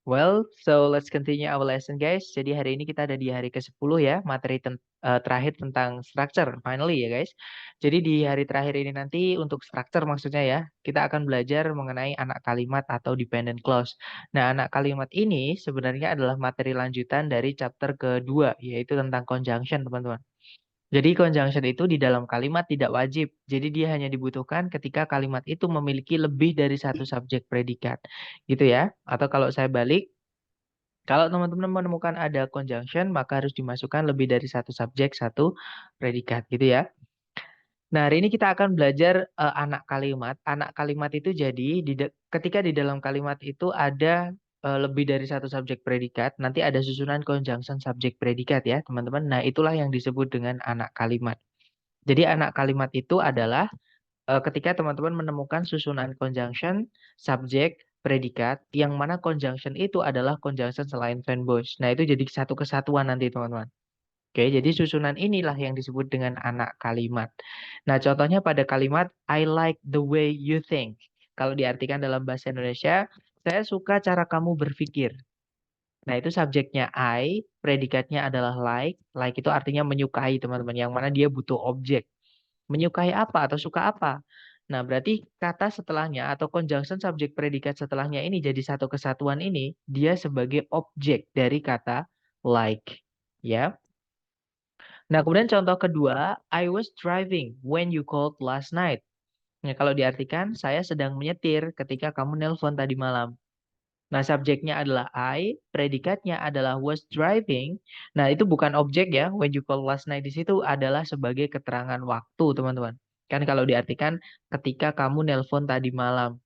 Well, so let's continue our lesson, guys. Jadi hari ini kita ada di hari ke-10 ya, materi terakhir tentang structure, finally ya, guys. Jadi di hari terakhir ini nanti untuk structure maksudnya ya, kita akan belajar mengenai anak kalimat atau dependent clause. Nah, anak kalimat ini sebenarnya adalah materi lanjutan dari chapter kedua, yaitu tentang conjunction, teman-teman. Jadi conjunction itu di dalam kalimat tidak wajib. Jadi dia hanya dibutuhkan ketika kalimat itu memiliki lebih dari satu subjek predikat. Gitu ya. Atau kalau saya balik, kalau teman-teman menemukan ada conjunction, maka harus dimasukkan lebih dari satu subjek, satu predikat gitu ya. Nah, hari ini kita akan belajar anak kalimat. Anak kalimat itu jadi ketika di dalam kalimat itu ada lebih dari satu subjek predikat, nanti ada susunan conjunction subjek predikat ya, teman-teman. Nah, itulah yang disebut dengan anak kalimat. Jadi anak kalimat itu adalah ketika teman-teman menemukan susunan conjunction, subjek, predikat, yang mana conjunction itu adalah conjunction selain Venn-Boas. Nah, itu jadi satu kesatuan nanti, teman-teman. Oke, jadi susunan inilah yang disebut dengan anak kalimat. Nah, contohnya pada kalimat I like the way you think. Kalau diartikan dalam bahasa Indonesia, saya suka cara kamu berpikir. Nah, itu subjeknya I, predikatnya adalah like. Like itu artinya menyukai, teman-teman, yang mana dia butuh objek. Menyukai apa atau suka apa? Nah, berarti kata setelahnya atau conjunction subjek predikat setelahnya ini jadi satu kesatuan ini, dia sebagai objek dari kata like. Ya. Nah, kemudian contoh kedua, I was driving when you called last night. Nah, kalau diartikan, saya sedang menyetir ketika kamu nelpon tadi malam. Nah, subjeknya adalah I, predikatnya adalah was driving. Nah, itu bukan objek ya. When you call last night di situ adalah sebagai keterangan waktu, teman-teman. Kan kalau diartikan ketika kamu nelpon tadi malam.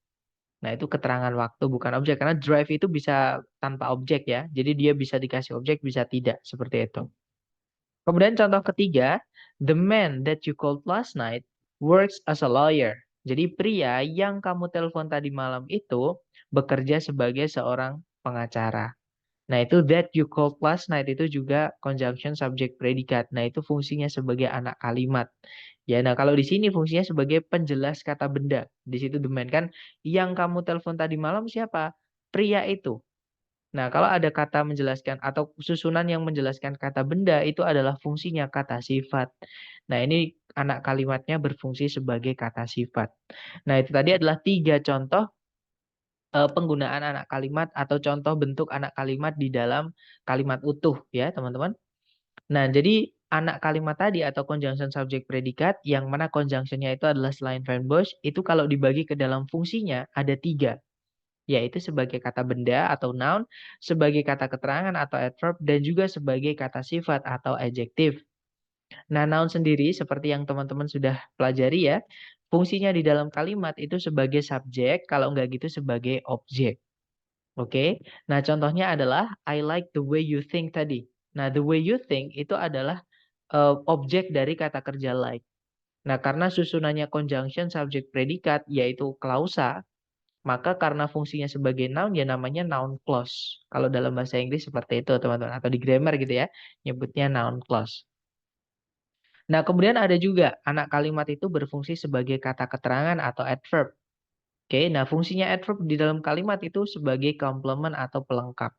Nah, itu keterangan waktu, bukan objek. Karena drive itu bisa tanpa objek ya. Jadi dia bisa dikasih objek, bisa tidak. Seperti itu. Kemudian contoh ketiga, the man that you called last night works as a lawyer. Jadi pria yang kamu telepon tadi malam itu bekerja sebagai seorang pengacara. Nah, itu that you called last night itu juga conjunction subject predikat. Nah, itu fungsinya sebagai anak kalimat. Ya, nah kalau di sini fungsinya sebagai penjelas kata benda. Di situ the man kan yang kamu telepon tadi malam siapa? Pria itu. Nah, kalau ada kata menjelaskan atau susunan yang menjelaskan kata benda itu adalah fungsinya kata sifat. Nah, ini anak kalimatnya berfungsi sebagai kata sifat. Nah, itu tadi adalah 3 contoh penggunaan anak kalimat atau contoh bentuk anak kalimat di dalam kalimat utuh ya, teman-teman. Nah, jadi anak kalimat tadi atau conjunction subject predikat yang mana conjunctionnya itu adalah selain Venn-Boas, itu kalau dibagi ke dalam fungsinya ada 3, yaitu sebagai kata benda atau noun, sebagai kata keterangan atau adverb, dan juga sebagai kata sifat atau adjektif. Nah, noun sendiri seperti yang teman-teman sudah pelajari ya, fungsinya di dalam kalimat itu sebagai subjek, kalau enggak gitu sebagai objek. Oke, nah contohnya adalah I like the way you think tadi. Nah, the way you think itu adalah objek dari kata kerja like. Nah, karena susunannya conjunction subject predikat yaitu klausa, maka karena fungsinya sebagai noun ya namanya noun clause. Kalau dalam bahasa Inggris seperti itu, teman-teman, atau di grammar gitu ya, nyebutnya noun clause. Nah, kemudian ada juga anak kalimat itu berfungsi sebagai kata keterangan atau adverb. Oke, nah fungsinya adverb di dalam kalimat itu sebagai complement atau pelengkap.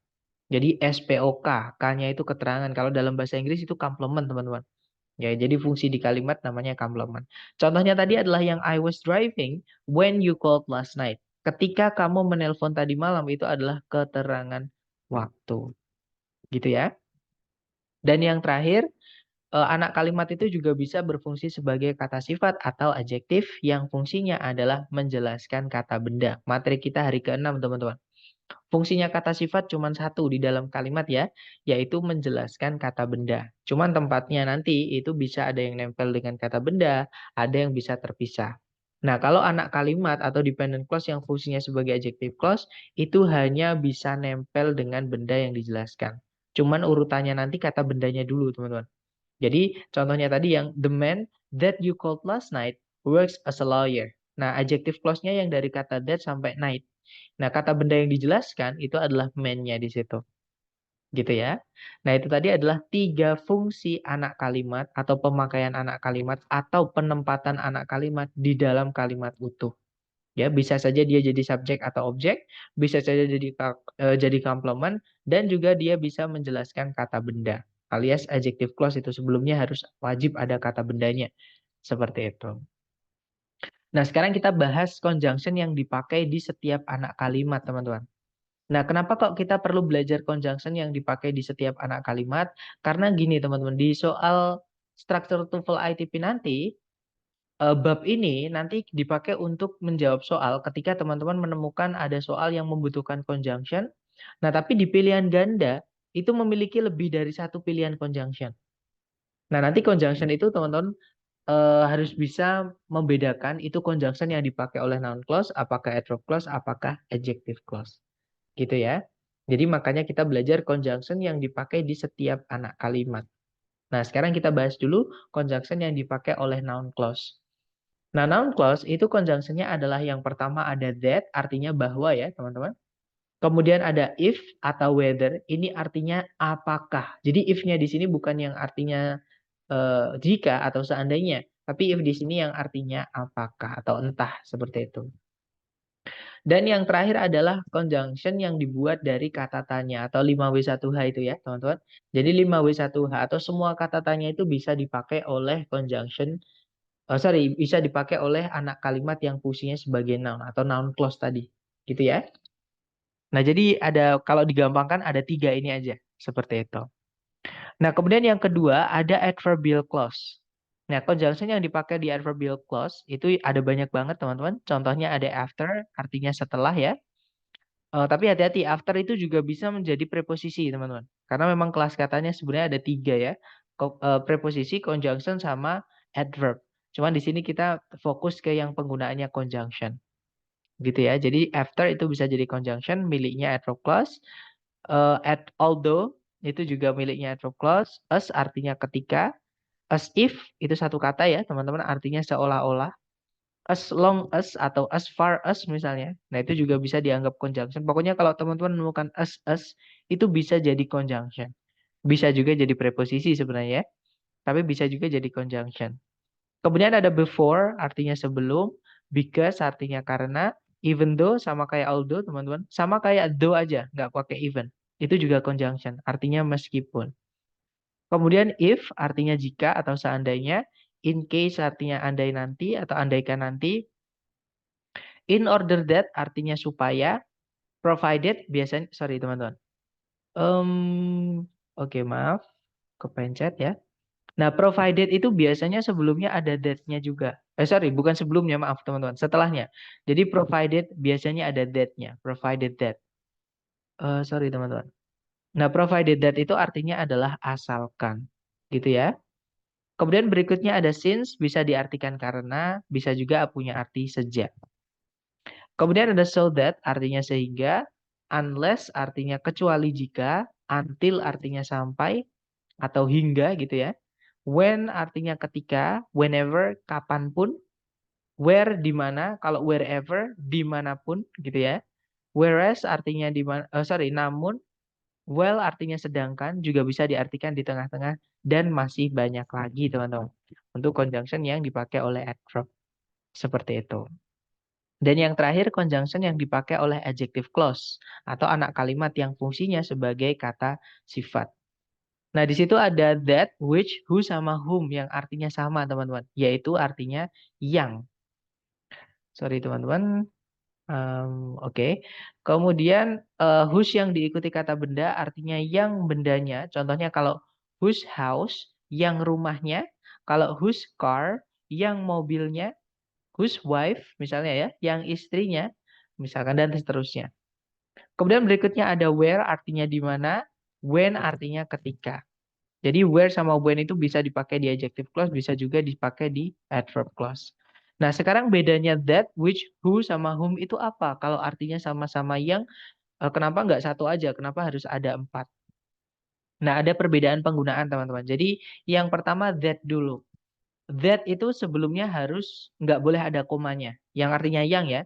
Jadi SPOK, K-nya itu keterangan. Kalau dalam bahasa Inggris itu complement, teman-teman. Ya, jadi fungsi di kalimat namanya complement. Contohnya tadi adalah yang I was driving when you called last night. Ketika kamu menelpon tadi malam itu adalah keterangan waktu. Gitu ya. Dan yang terakhir, anak kalimat itu juga bisa berfungsi sebagai kata sifat atau adjektif yang fungsinya adalah menjelaskan kata benda. Materi kita hari ke-6, teman-teman. Fungsinya kata sifat cuma satu di dalam kalimat ya, yaitu menjelaskan kata benda. Cuman tempatnya nanti itu bisa ada yang nempel dengan kata benda, ada yang bisa terpisah. Nah, kalau anak kalimat atau dependent clause yang fungsinya sebagai adjective clause, itu hanya bisa nempel dengan benda yang dijelaskan. Cuman urutannya nanti kata bendanya dulu, teman-teman. Jadi, contohnya tadi yang the man that you called last night works as a lawyer. Nah, adjective clause-nya yang dari kata that sampai night. Nah, kata benda yang dijelaskan itu adalah man-nya di situ. Gitu ya. Nah, itu tadi adalah 3 fungsi anak kalimat atau pemakaian anak kalimat atau penempatan anak kalimat di dalam kalimat utuh. Ya, bisa saja dia jadi subjek atau objek, bisa saja jadi komplement, dan juga dia bisa menjelaskan kata benda. Alias adjective clause itu sebelumnya harus wajib ada kata bendanya. Seperti itu. Nah, sekarang kita bahas conjunction yang dipakai di setiap anak kalimat, teman-teman. Nah, kenapa kok kita perlu belajar conjunction yang dipakai di setiap anak kalimat? Karena gini, teman-teman, di soal struktur TOEFL ITP nanti, bab ini nanti dipakai untuk menjawab soal ketika teman-teman menemukan ada soal yang membutuhkan conjunction. Nah, tapi di pilihan ganda itu memiliki lebih dari satu pilihan conjunction. Nah, nanti conjunction itu teman-teman harus bisa membedakan itu conjunction yang dipakai oleh noun clause, apakah adverb clause, apakah adjective clause. Gitu ya. Jadi makanya kita belajar conjunction yang dipakai di setiap anak kalimat. Nah, sekarang kita bahas dulu conjunction yang dipakai oleh noun clause. Nah, noun clause itu conjunction-nya adalah yang pertama ada that, artinya bahwa ya, teman-teman. Kemudian ada if atau whether, ini artinya apakah. Jadi if-nya di sini bukan yang artinya jika atau seandainya, tapi if di sini yang artinya apakah atau entah, seperti itu. Dan yang terakhir adalah conjunction yang dibuat dari kata tanya atau 5W1H itu ya, teman-teman. Jadi 5W1H atau semua kata tanya itu bisa dipakai oleh conjunction, bisa dipakai oleh anak kalimat yang fungsinya sebagai noun atau noun clause tadi. Gitu ya. Nah, jadi kalau digampangkan ada 3 ini aja, seperti itu. Nah, kemudian yang kedua ada adverbial clause. Nah, conjunction yang dipakai di adverbial clause itu ada banyak banget, teman-teman. Contohnya ada after, artinya setelah ya. Tapi hati-hati, after itu juga bisa menjadi preposisi, teman-teman. Karena memang kelas katanya sebenarnya ada 3 ya. Preposisi, conjunction, sama adverb. Cuman di sini kita fokus ke yang penggunaannya conjunction. Gitu ya. Jadi after itu bisa jadi conjunction, miliknya adverb clause. Although itu juga miliknya adverb clause. As artinya ketika. As if itu satu kata ya, teman-teman, artinya seolah-olah. As long as atau as far as misalnya. Nah, itu juga bisa dianggap conjunction. Pokoknya kalau teman-teman menemukan as itu bisa jadi conjunction. Bisa juga jadi preposisi sebenarnya ya. Tapi bisa juga jadi conjunction. Kemudian ada before artinya sebelum, because artinya karena, even though sama kayak although, teman-teman. Sama kayak though aja, nggak pakai even. Itu juga conjunction, artinya meskipun. Kemudian if artinya jika atau seandainya, in case artinya andai nanti atau andaikan nanti, in order that artinya supaya, provided biasanya, sorry teman-teman. Oke, maaf, kepencet ya. Nah, provided itu biasanya sebelumnya ada that-nya juga. Sorry, bukan sebelumnya, maaf teman-teman, setelahnya. Jadi provided biasanya ada that-nya, provided that. Sorry teman-teman. Nah, provided that itu artinya adalah asalkan. Gitu ya. Kemudian berikutnya ada since, bisa diartikan karena, bisa juga punya arti sejak. Kemudian ada so that, artinya sehingga, unless artinya kecuali jika, until artinya sampai, atau hingga gitu ya. When artinya ketika, whenever, kapanpun, where di mana, kalau wherever, dimanapun gitu ya. Whereas artinya namun, well artinya sedangkan, juga bisa diartikan di tengah-tengah, dan masih banyak lagi teman-teman. Untuk conjunction yang dipakai oleh adverb. Seperti itu. Dan yang terakhir conjunction yang dipakai oleh adjective clause atau anak kalimat yang fungsinya sebagai kata sifat. Nah, di situ ada that, which, who sama whom yang artinya sama, teman-teman, yaitu artinya yang. Sorry, teman-teman. Oke. Kemudian whose yang diikuti kata benda artinya yang bendanya. Contohnya kalau whose house yang rumahnya, kalau whose car yang mobilnya, whose wife misalnya ya, yang istrinya, misalkan dan seterusnya. Kemudian berikutnya ada where artinya di mana, when artinya ketika. Jadi where sama when itu bisa dipakai di adjective clause, bisa juga dipakai di adverb clause. Nah, sekarang bedanya that, which, who sama whom itu apa? Kalau artinya sama-sama yang, kenapa nggak satu aja? Kenapa harus ada 4? Nah, ada perbedaan penggunaan teman-teman. Jadi yang pertama that dulu. That itu sebelumnya harus nggak boleh ada komanya. Yang artinya yang ya.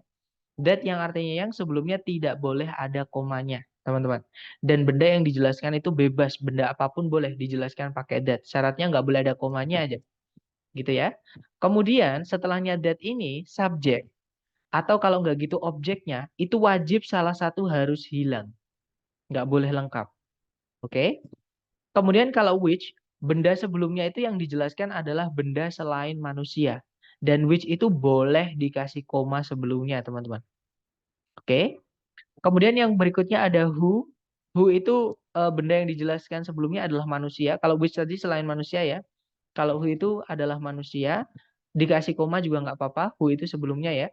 That yang artinya yang sebelumnya tidak boleh ada komanya, teman-teman. Dan benda yang dijelaskan itu bebas. Benda apapun boleh dijelaskan pakai that. Syaratnya nggak boleh ada komanya aja. Gitu ya. Kemudian setelahnya that ini subject. atau kalau nggak gitu objeknya, itu wajib salah satu harus hilang. Nggak boleh lengkap. Oke? Kemudian kalau which, benda sebelumnya itu yang dijelaskan adalah benda selain manusia. Dan which itu boleh dikasih koma sebelumnya, teman-teman. Oke? Kemudian yang berikutnya ada who. Who itu benda yang dijelaskan sebelumnya adalah manusia. Kalau which tadi selain manusia ya. Kalau who itu adalah manusia. Dikasih koma juga nggak apa-apa. Who itu sebelumnya ya.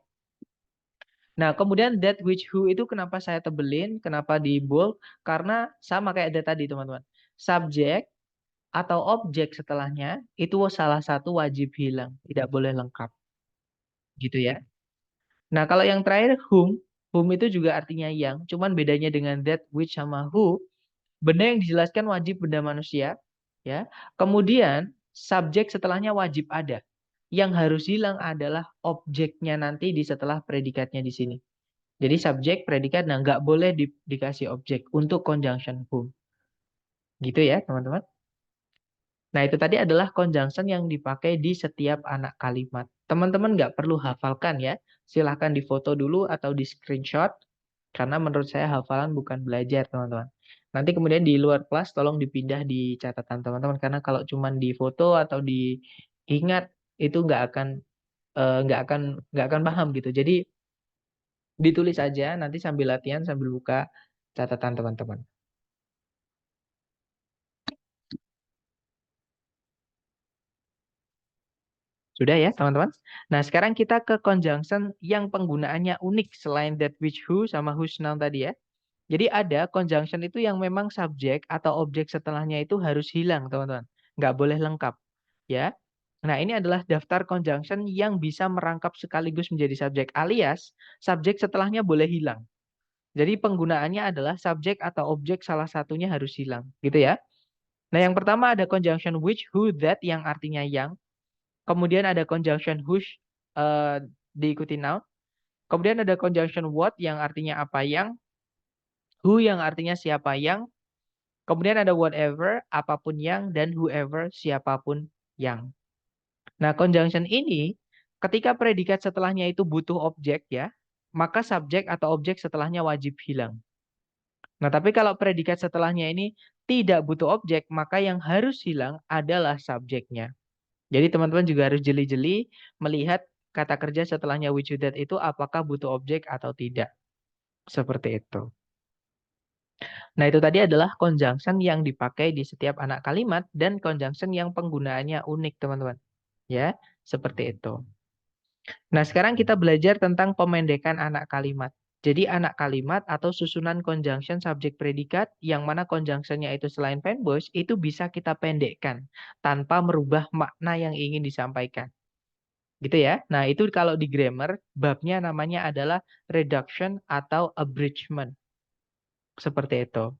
Nah, kemudian that which who itu kenapa saya tebelin, kenapa di bold? Karena sama kayak that tadi, teman-teman. Subjek atau objek setelahnya itu salah satu wajib hilang, tidak boleh lengkap. Gitu ya. Nah, kalau yang terakhir whom itu juga artinya yang, cuman bedanya dengan that, which sama who, benda yang dijelaskan wajib benda manusia, ya. Kemudian subjek setelahnya wajib ada. Yang harus hilang adalah objeknya nanti di setelah predikatnya di sini. Jadi subjek, predikat, nah nggak boleh dikasih objek untuk conjunction whom. Gitu ya, teman-teman. Nah, itu tadi adalah conjunction yang dipakai di setiap anak kalimat. Teman-teman nggak perlu hafalkan ya. Silahkan difoto dulu atau di screenshot. Karena menurut saya hafalan bukan belajar, teman-teman. Nanti kemudian di luar kelas tolong dipindah di catatan teman-teman. Karena kalau cuma di foto atau diingat, itu nggak akan paham gitu. Jadi ditulis aja, nanti sambil latihan, sambil buka catatan teman-teman. Sudah ya, teman-teman? Nah, sekarang kita ke conjunction yang penggunaannya unik selain that, which, who, sama whose noun tadi ya. Jadi ada conjunction itu yang memang subjek atau objek setelahnya itu harus hilang, teman-teman. Nggak boleh lengkap. Ya. Nah, ini adalah daftar conjunction yang bisa merangkap sekaligus menjadi subjek, alias subjek setelahnya boleh hilang. Jadi penggunaannya adalah subjek atau objek salah satunya harus hilang, gitu ya. Nah, yang pertama ada conjunction which, who, that yang artinya yang. Kemudian ada conjunction whose diikuti noun. Kemudian ada conjunction what yang artinya apa yang. Who yang artinya siapa yang. Kemudian ada whatever, apapun yang. Dan whoever, siapapun yang. Nah, conjunction ini ketika predikat setelahnya itu butuh objek ya, maka subjek atau objek setelahnya wajib hilang. Nah, tapi kalau predikat setelahnya ini tidak butuh objek, maka yang harus hilang adalah subjeknya. Jadi teman-teman juga harus jeli-jeli melihat kata kerja setelahnya which, that itu apakah butuh objek atau tidak. Seperti itu. Nah, itu tadi adalah conjunction yang dipakai di setiap anak kalimat dan conjunction yang penggunaannya unik, teman-teman. Ya, seperti itu. Nah, sekarang kita belajar tentang pemendekan anak kalimat. Jadi anak kalimat atau susunan conjunction subjek predikat yang mana conjunctionnya itu selain fanboys itu bisa kita pendekkan tanpa merubah makna yang ingin disampaikan. Gitu ya. Nah, itu kalau di grammar, babnya namanya adalah reduction atau abridgment. Seperti itu.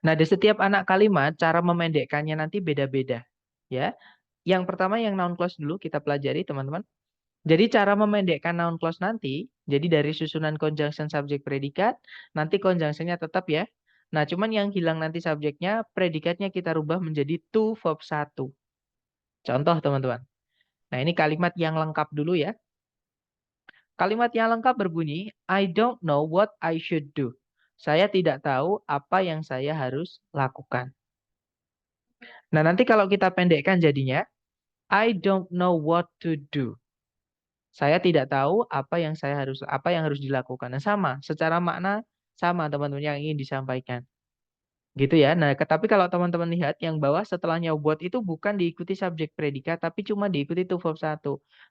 Nah, di setiap anak kalimat, cara memendekkannya nanti beda-beda. Ya. Yang pertama yang noun clause dulu kita pelajari, teman-teman. Jadi cara memendekkan noun clause nanti, jadi dari susunan conjunction subjek predikat, nanti conjunctionnya tetap ya. Nah, cuman yang hilang nanti subjeknya, predikatnya kita rubah menjadi to verb 1. Contoh, teman-teman. Nah, ini kalimat yang lengkap dulu ya. Kalimat yang lengkap berbunyi, I don't know what I should do. Saya tidak tahu apa yang saya harus lakukan. Nah, nanti kalau kita pendekkan jadinya, I don't know what to do. Saya tidak tahu apa yang harus dilakukan. Nah, sama, secara makna sama teman-teman yang ingin disampaikan. Gitu ya. Nah, tapi kalau teman-teman lihat yang bawah setelahnya what itu bukan diikuti subjek predikat tapi cuma diikuti to verb 1.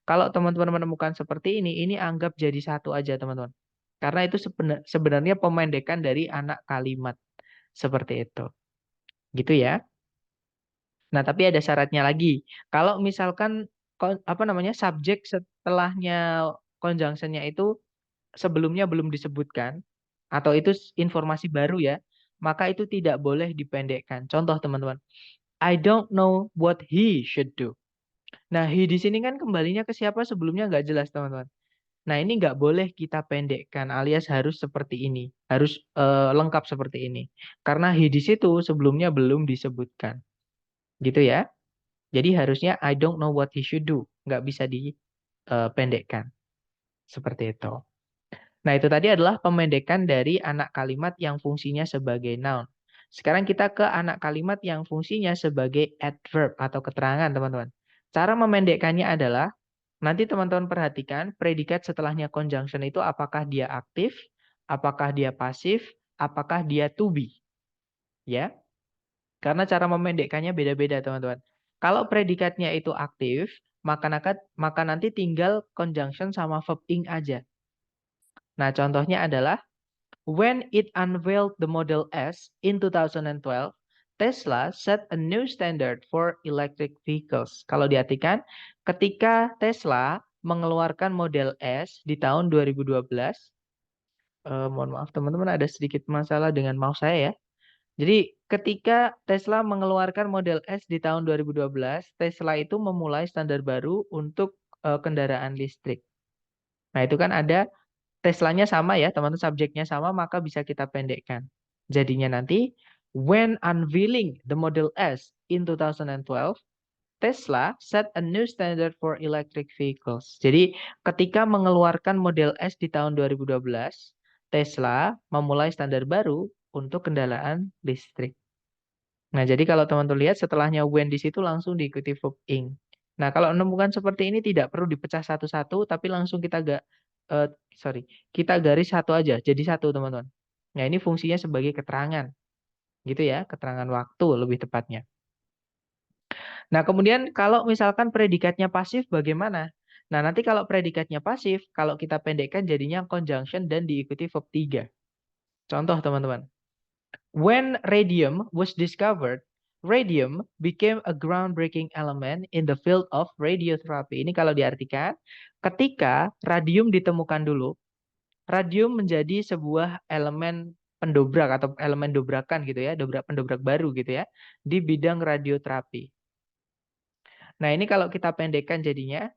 Kalau teman-teman menemukan seperti ini anggap jadi satu aja, teman-teman. Karena itu sebenarnya pemendekan dari anak kalimat. Seperti itu. Gitu ya. Nah, tapi ada syaratnya lagi. Kalau misalkan subjek setelahnya conjunctionnya itu sebelumnya belum disebutkan atau itu informasi baru ya, maka itu tidak boleh dipendekkan. Contoh teman-teman, I don't know what he should do. Nah, he di sini kan kembalinya ke siapa sebelumnya nggak jelas teman-teman. Nah, ini nggak boleh kita pendekkan alias harus seperti ini, harus lengkap seperti ini. Karena he di situ sebelumnya belum disebutkan. Gitu ya. Jadi harusnya I don't know what he should do. Nggak bisa dipendekkan. Seperti itu. Nah, itu tadi adalah pemendekan dari anak kalimat yang fungsinya sebagai noun. Sekarang kita ke anak kalimat yang fungsinya sebagai adverb atau keterangan, teman-teman. Cara memendekkannya adalah, nanti teman-teman perhatikan predikat setelahnya conjunction itu apakah dia aktif, apakah dia pasif, apakah dia to be. Ya, karena cara memendekkannya beda-beda, teman-teman. Kalau predikatnya itu aktif, maka nanti tinggal conjunction sama verb ing aja. Nah, contohnya adalah when it unveiled the Model S in 2012, Tesla set a new standard for electric vehicles. Kalau diartikan, ketika Tesla mengeluarkan Model S di tahun 2012, mohon maaf teman-teman ada sedikit masalah dengan mouse saya ya. Jadi ketika Tesla mengeluarkan Model S di tahun 2012, Tesla itu memulai standar baru untuk kendaraan listrik. Nah, itu kan ada Teslanya sama ya, teman-teman, subjeknya sama, maka bisa kita pendekkan. Jadinya nanti, when unveiling the Model S in 2012, Tesla set a new standard for electric vehicles. Jadi, ketika mengeluarkan Model S di tahun 2012, Tesla memulai standar baru untuk kendaraan listrik. Nah, jadi kalau teman-teman lihat setelahnya when di situ langsung diikuti verb ing. Nah, kalau menemukan seperti ini tidak perlu dipecah satu-satu, tapi langsung eh, kita garis satu aja, jadi satu teman-teman. Nah, ini fungsinya sebagai keterangan, gitu ya, keterangan waktu lebih tepatnya. Nah, kemudian kalau misalkan predikatnya pasif bagaimana? Nah, nanti kalau predikatnya pasif, kalau kita pendekkan jadinya conjunction dan diikuti verb 3. Contoh teman-teman. When radium was discovered, radium became a groundbreaking element in the field of radiotherapy. Ini kalau diartikan, ketika radium ditemukan dulu, radium menjadi sebuah elemen pendobrak atau elemen dobrakan gitu ya, pendobrak baru gitu ya, di bidang radioterapi. Nah, ini kalau kita pendekkan jadinya,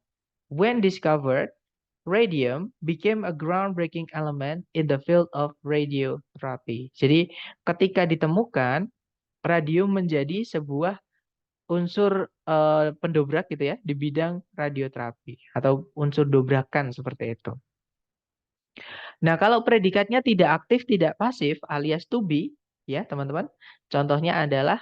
when discovered, radium became a groundbreaking element in the field of radiotherapy. Jadi, ketika ditemukan, radium menjadi sebuah unsur pendobrak gitu ya di bidang radioterapi atau unsur dobrakan seperti itu. Nah, kalau predikatnya tidak aktif, tidak pasif alias to be, ya teman-teman. Contohnya adalah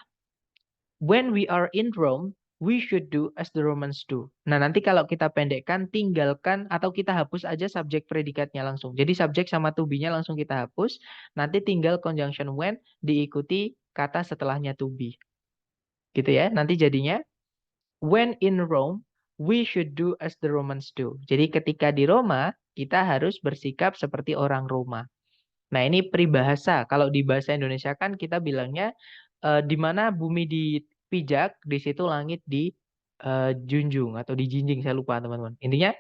when we are in Rome, we should do as the Romans do. Nah, nanti kalau kita pendekkan, tinggalkan atau kita hapus aja subjek predikatnya langsung. Jadi subjek sama to be-nya langsung kita hapus, nanti tinggal conjunction when diikuti kata setelahnya to be. Gitu ya. Nanti jadinya when in Rome, we should do as the Romans do. Jadi ketika di Roma, kita harus bersikap seperti orang Roma. Nah, ini peribahasa. Kalau di bahasa Indonesia kan kita bilangnya di mana bumi dipijak, di situ langit dijunjung atau dijinjing, saya lupa teman-teman. Intinya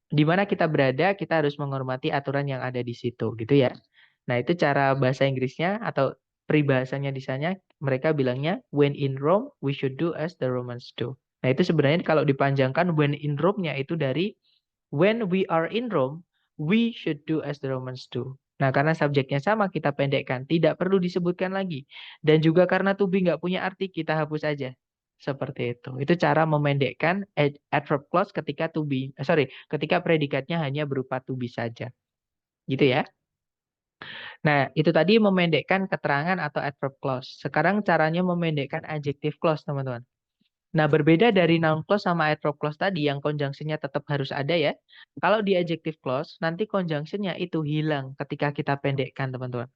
di mana kita berada, kita harus menghormati aturan yang ada di situ, gitu ya. Nah, itu cara bahasa Inggrisnya atau peribahasanya di sana, mereka bilangnya when in Rome, we should do as the Romans do. Nah, itu sebenarnya kalau dipanjangkan when in Rome-nya itu dari when we are in Rome, we should do as the Romans do. Nah, karena subjeknya sama, kita pendekkan. Tidak perlu disebutkan lagi. Dan juga karena to be nggak punya arti, kita hapus aja. Seperti itu. Itu cara memendekkan adverb clause ketika ketika predikatnya hanya berupa to be saja. Gitu ya. Nah, itu tadi memendekkan keterangan atau adverb clause. Sekarang caranya memendekkan adjective clause, teman-teman. Nah, berbeda dari noun clause sama adverb clause tadi yang conjunction-nya tetap harus ada ya. Kalau di adjective clause, nanti conjunction-nya itu hilang ketika kita pendekkan, teman-teman.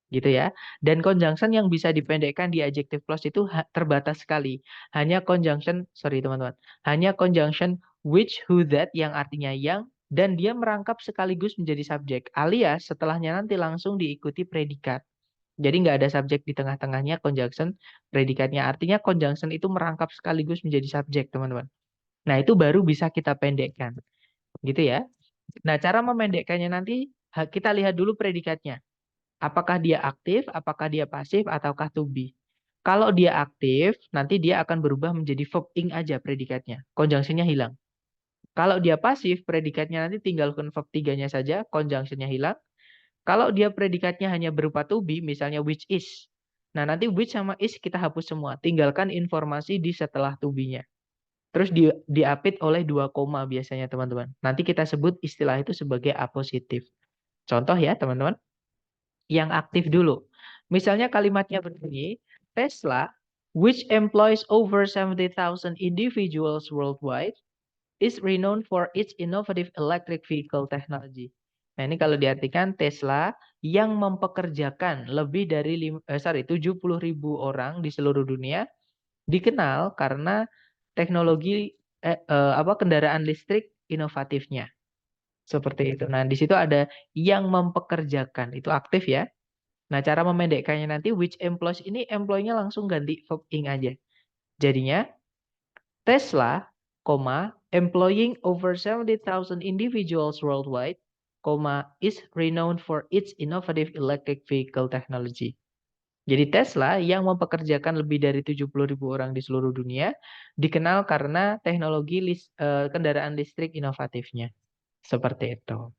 Gitu ya. Dan conjunction yang bisa dipendekkan di adjective clause itu terbatas sekali. Hanya teman-teman. Hanya conjunction which, who, that yang artinya yang dan dia merangkap sekaligus menjadi subjek. Alias setelahnya nanti langsung diikuti predikat. Jadi nggak ada subjek di tengah-tengahnya conjunction predikatnya. Artinya conjunction itu merangkap sekaligus menjadi subjek, teman-teman. Nah, itu baru bisa kita pendekkan. Gitu ya. Nah, cara memendekkannya nanti kita lihat dulu predikatnya. Apakah dia aktif, apakah dia pasif, ataukah to be. Kalau dia aktif, nanti dia akan berubah menjadi verb ing aja predikatnya. Conjunction-nya hilang. Kalau dia pasif, predikatnya nanti tinggalkan verb 3-nya saja, conjunction-nya hilang. Kalau dia predikatnya hanya berupa to be, misalnya which is. Nah, nanti which sama is kita hapus semua. Tinggalkan informasi di setelah to be-nya. terus diapit oleh 2 koma biasanya teman-teman. Nanti kita sebut istilah itu sebagai apositif. Contoh ya teman-teman, yang aktif dulu. Misalnya kalimatnya begini, Tesla, which employs over 70,000 individuals worldwide, is renowned for its innovative electric vehicle technology. Nah, ini kalau diartikan Tesla yang mempekerjakan lebih dari 70.000 orang di seluruh dunia dikenal karena teknologi kendaraan listrik inovatifnya. Seperti itu. Nah, di situ ada yang mempekerjakan, itu aktif ya. Nah, cara memendekkannya nanti which employs ini employ-nya langsung ganti verb ing aja. Jadinya Tesla, employing over 70,000 individuals worldwide, is renowned for its innovative electric vehicle technology. Jadi Tesla yang mempekerjakan lebih dari 70.000 orang di seluruh dunia dikenal karena teknologi kendaraan listrik inovatifnya. Seperti itu.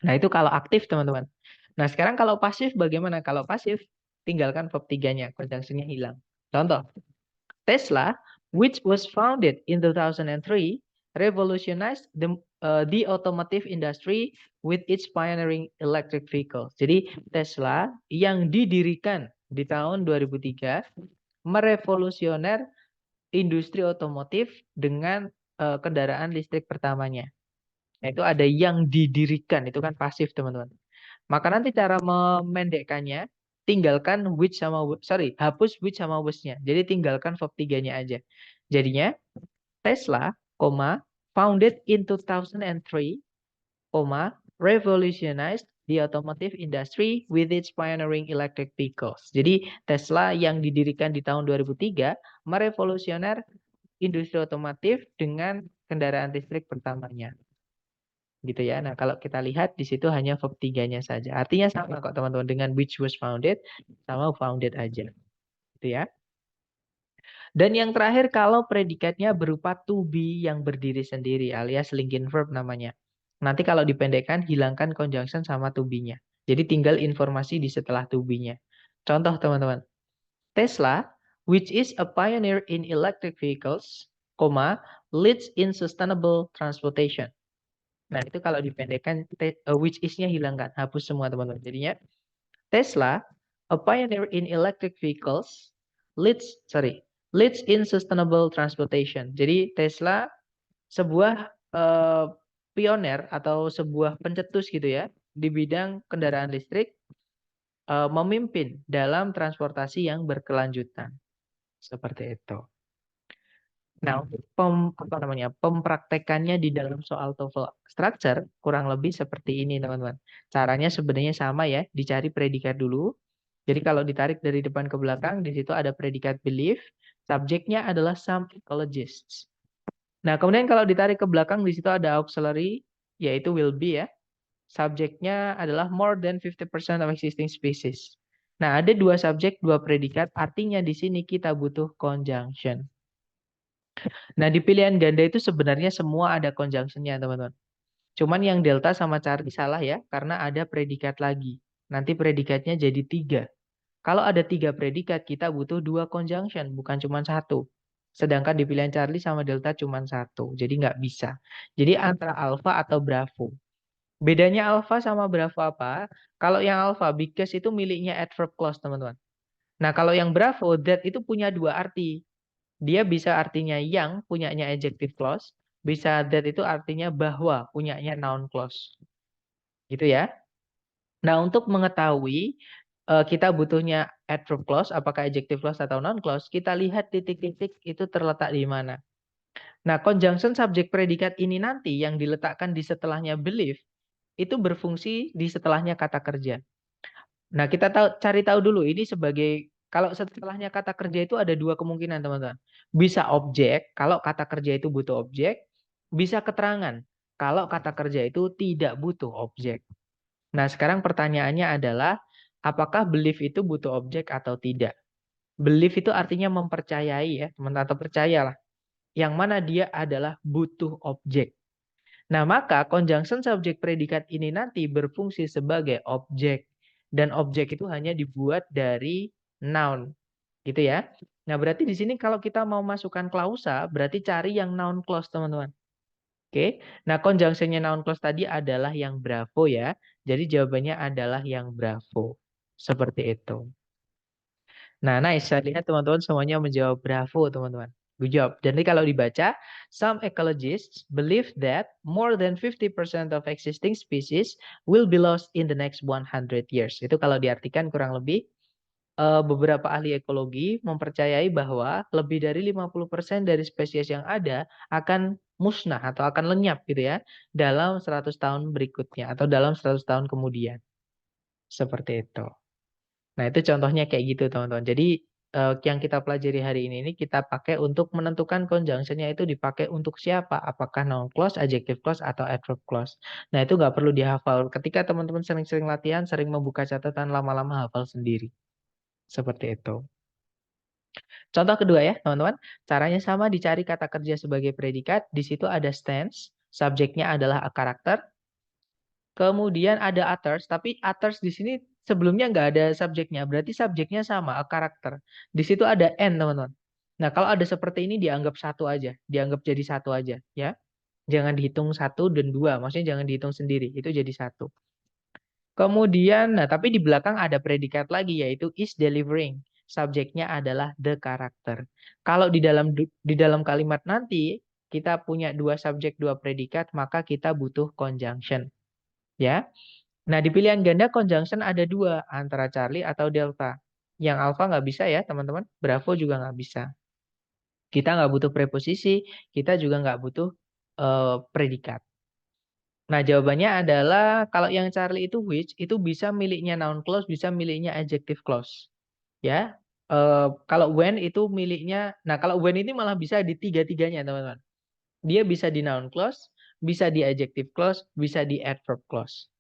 Nah, itu kalau aktif, teman-teman. Nah, sekarang kalau pasif bagaimana? Kalau pasif, tinggalkan verb 3-nya, conjunction-nya hilang. Contoh, Tesla, which was founded in 2003, revolutionized the automotive industry with its pioneering electric vehicles. Jadi, Tesla yang didirikan di tahun 2003 merevolusioner industri otomotif dengan kendaraan listrik pertamanya. Nah, itu ada yang didirikan, itu kan pasif, teman-teman. Maka nanti cara memendekkannya, tinggalkan which sama hapus which sama was-nya. Jadi tinggalkan verb 3-nya aja. Jadinya Tesla, founded in 2003, revolutionized the automotive industry with its pioneering electric vehicles. Jadi Tesla yang didirikan di tahun 2003 merevolusioner industri otomotif dengan kendaraan listrik pertamanya. Gitu ya. Nah, kalau kita lihat di situ hanya verb 3-nya saja. Artinya sama kok teman-teman dengan which was founded sama founded aja. Gitu ya. Dan yang terakhir kalau predikatnya berupa to be yang berdiri sendiri alias linking verb namanya. Nanti kalau dipendekkan hilangkan conjunction sama to be-nya. Jadi tinggal informasi di setelah to be-nya. Contoh teman-teman. Tesla, which is a pioneer in electric vehicles, leads in sustainable transportation. Nah, itu kalau dipendekkan which is-nya hilangkan, hapus semua teman-teman. Jadinya Tesla, a pioneer in electric vehicles, leads in sustainable transportation. Jadi Tesla sebuah pioner atau sebuah pencetus gitu ya di bidang kendaraan listrik, memimpin dalam transportasi yang berkelanjutan. Seperti itu. Nah, untuk pempraktekannya di dalam soal TOEFL structure kurang lebih seperti ini, teman-teman. Caranya sebenarnya sama ya, dicari predikat dulu. Jadi kalau ditarik dari depan ke belakang, di situ ada predikat belief, subjeknya adalah some ecologists. Nah, kemudian kalau ditarik ke belakang, di situ ada auxiliary, yaitu will be ya. Subjeknya adalah more than 50% of existing species. Nah, ada dua subjek, dua predikat, artinya di sini kita butuh conjunction. Nah, di pilihan ganda itu sebenarnya semua ada conjunction-nya, teman-teman. Cuman yang delta sama Charlie salah ya, karena ada predikat lagi. Nanti predikatnya jadi 3. Kalau ada 3 predikat, kita butuh 2 conjunction, bukan cuma 1. Sedangkan di pilihan Charlie sama delta cuma 1. Jadi nggak bisa. Jadi antara alpha atau bravo. Bedanya alpha sama bravo apa? Kalau yang alpha, because itu miliknya adverb clause, teman-teman. Nah, kalau yang bravo, that itu punya 2 arti. Dia bisa artinya yang punyanya adjective clause, bisa that itu artinya bahwa punyanya noun clause. Gitu ya. Nah, untuk mengetahui kita butuhnya adverb clause, apakah adjective clause atau noun clause, kita lihat titik-titik itu terletak di mana. Nah, conjunction subjek predikat ini nanti yang diletakkan di setelahnya belief, itu berfungsi di setelahnya kata kerja. Nah, kita cari tahu dulu ini sebagai kalau setelahnya kata kerja itu ada 2 kemungkinan, teman-teman. Bisa objek, kalau kata kerja itu butuh objek. Bisa keterangan, kalau kata kerja itu tidak butuh objek. Nah, sekarang pertanyaannya adalah, apakah belief itu butuh objek atau tidak? Belief itu artinya mempercayai ya, teman-teman, atau percayalah. Yang mana dia adalah butuh objek. Nah, maka conjunction subjek predikat ini nanti berfungsi sebagai objek. Dan objek itu hanya dibuat dari noun. Gitu ya. Nah, berarti di sini kalau kita mau masukkan klausa, berarti cari yang noun clause, teman-teman. Oke. Nah, conjunction-nya noun clause tadi adalah yang bravo ya. Jadi jawabannya adalah yang bravo. Seperti itu. Nah, nice. Saya lihat teman-teman semuanya menjawab bravo, teman-teman. Good job. Jadi kalau dibaca, some ecologists believe that more than 50% of existing species will be lost in the next 100 years. Itu kalau diartikan kurang lebih beberapa ahli ekologi mempercayai bahwa lebih dari 50% dari spesies yang ada akan musnah atau akan lenyap gitu ya dalam 100 tahun berikutnya atau dalam 100 tahun kemudian. Seperti itu. Nah, itu contohnya kayak gitu, teman-teman. Jadi yang kita pelajari hari ini kita pakai untuk menentukan conjunction-nya itu dipakai untuk siapa? Apakah noun clause, adjective clause, atau adverb clause. Nah, itu nggak perlu dihafal. Ketika teman-teman sering-sering latihan, sering membuka catatan, lama-lama hafal sendiri. Seperti itu. Contoh kedua ya, teman-teman. Caranya sama, dicari kata kerja sebagai predikat. Di situ ada stance, subjeknya adalah a character. Kemudian ada others, tapi others di sini sebelumnya nggak ada subjeknya. Berarti subjeknya sama, a character. Di situ ada n, teman-teman. Nah, kalau ada seperti ini dianggap satu aja. Dianggap jadi satu aja, ya. Jangan dihitung satu dan dua. Maksudnya jangan dihitung sendiri. Itu jadi satu. Kemudian, nah tapi di belakang ada predikat lagi yaitu is delivering. Subjeknya adalah the character. Kalau di dalam kalimat nanti kita punya dua subjek, dua predikat, maka kita butuh conjunction. Ya. Nah, di pilihan ganda conjunction ada dua, antara Charlie atau Delta. Yang alpha nggak bisa ya, teman-teman. Bravo juga nggak bisa. Kita nggak butuh preposisi, kita juga nggak butuh predikat. Nah, jawabannya adalah kalau yang Charlie itu which itu bisa miliknya noun clause, bisa miliknya adjective clause. Ya. Kalau when itu miliknya, nah kalau when ini malah bisa di tiga-tiganya, teman-teman. Dia bisa di noun clause, bisa di adjective clause, bisa di adverb clause.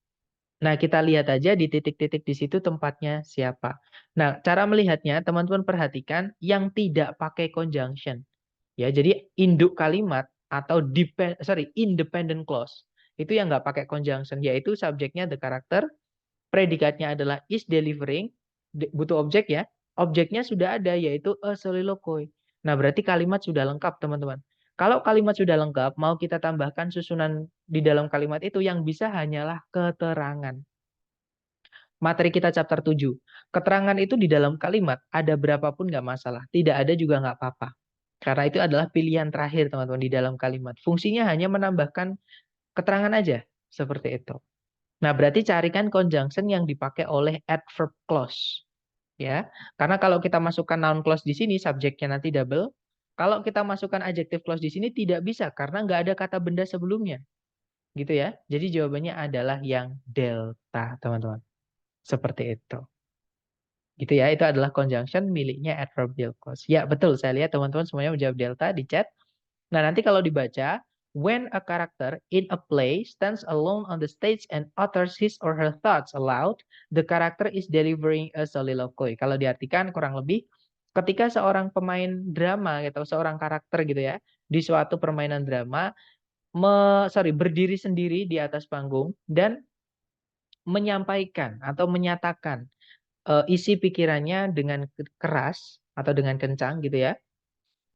Nah, kita lihat aja di titik-titik di situ tempatnya siapa. Nah, cara melihatnya teman-teman perhatikan yang tidak pakai conjunction. Ya, jadi induk kalimat atau independent clause itu yang nggak pakai conjunction, yaitu subjeknya the character, predikatnya adalah is delivering, butuh objek ya, objeknya sudah ada yaitu a soliloquy. Nah, berarti kalimat sudah lengkap, teman-teman. Kalau kalimat sudah lengkap, mau kita tambahkan susunan di dalam kalimat itu yang bisa hanyalah keterangan. Materi kita chapter 7. Keterangan itu di dalam kalimat ada berapapun nggak masalah. Tidak ada juga nggak apa-apa. Karena itu adalah pilihan terakhir, teman-teman, di dalam kalimat. Fungsinya hanya menambahkan keterangan aja. Seperti itu. Nah, berarti carikan conjunction yang dipakai oleh adverb clause. Ya, karena kalau kita masukkan noun clause di sini, subjeknya nanti double. Kalau kita masukkan adjective clause di sini tidak bisa, karena nggak ada kata benda sebelumnya. Gitu ya. Jadi jawabannya adalah yang delta, teman-teman. Seperti itu. Gitu ya, itu adalah conjunction miliknya adverbial clause. Ya, betul. Saya lihat teman-teman semuanya menjawab delta di chat. Nah, nanti kalau dibaca, when a character in a play stands alone on the stage and utters his or her thoughts aloud, the character is delivering a soliloquy. Kalau diartikan kurang lebih, ketika seorang pemain drama atau seorang karakter gitu ya, di suatu permainan drama, berdiri sendiri di atas panggung dan menyampaikan atau menyatakan isi pikirannya dengan keras atau dengan kencang gitu ya,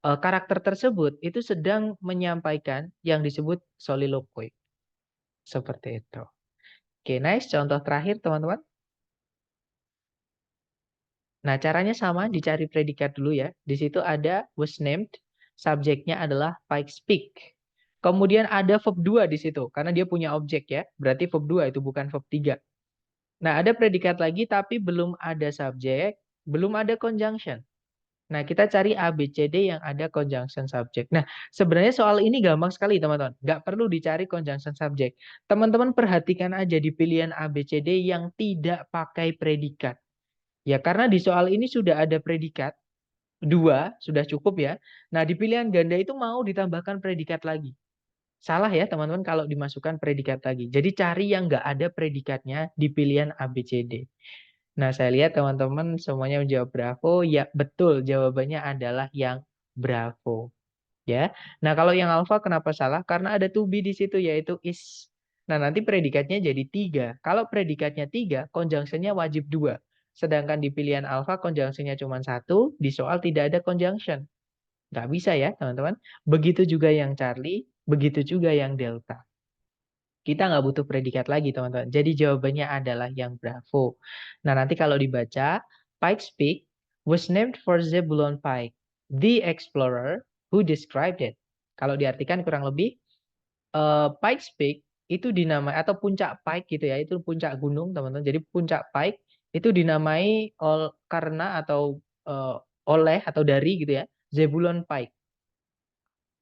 karakter tersebut itu sedang menyampaikan yang disebut soliloquy. Seperti itu. Oke, nice. Contoh terakhir, teman-teman. Nah, caranya sama, dicari predikat dulu ya. Di situ ada was named, subjeknya adalah Pikes Peak. Kemudian ada verb 2 di situ, karena dia punya objek ya. Berarti verb 2 itu bukan verb 3. Nah, ada predikat lagi tapi belum ada subjek, belum ada conjunction. Nah, kita cari A, B, C, D yang ada conjunction subject. Nah, sebenarnya soal ini gampang sekali, teman-teman. Nggak perlu dicari conjunction subject. Teman-teman perhatikan aja di pilihan A, B, C, D yang tidak pakai predikat. Ya, karena di soal ini sudah ada predikat. 2, sudah cukup ya. Nah, di pilihan ganda itu mau ditambahkan predikat lagi. Salah ya, teman-teman, kalau dimasukkan predikat lagi. Jadi, cari yang nggak ada predikatnya di pilihan A, B, C, D. Nah, saya lihat teman-teman semuanya menjawab bravo. Ya, betul. Jawabannya adalah yang bravo. Ya. Nah, kalau yang alpha kenapa salah? Karena ada to be di situ, yaitu is. Nah, nanti predikatnya jadi 3. Kalau predikatnya 3, conjunctionnya wajib 2. Sedangkan di pilihan alpha conjunction-nya cuma satu, di soal tidak ada conjunction. Nggak bisa ya, teman-teman. Begitu juga yang Charlie, begitu juga yang Delta. Kita nggak butuh predikat lagi, teman-teman. Jadi jawabannya adalah yang Bravo. Nah, nanti kalau dibaca, Pikes Peak was named for Zebulon Pike, the explorer who described it. Kalau diartikan kurang lebih, Pikes Peak itu dinamai, atau puncak Pike gitu ya, itu puncak gunung, teman-teman. Jadi puncak Pike itu dinamai karena atau oleh atau dari gitu ya, Zebulon Pike,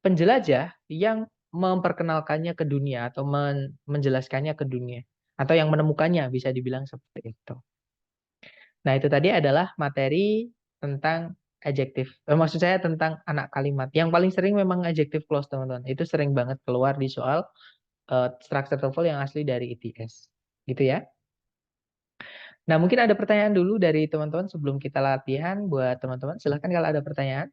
penjelajah yang memperkenalkannya ke dunia atau menjelaskannya ke dunia atau yang menemukannya, bisa dibilang seperti itu. Nah, itu tadi adalah materi tentang adjective. Maksud saya tentang anak kalimat. Yang paling sering memang adjective clause, teman-teman. Itu sering banget keluar di soal structure TOEFL yang asli dari ITS. Gitu ya. Nah, mungkin ada pertanyaan dulu dari teman-teman sebelum kita latihan. Buat teman-teman, silahkan kalau ada pertanyaan.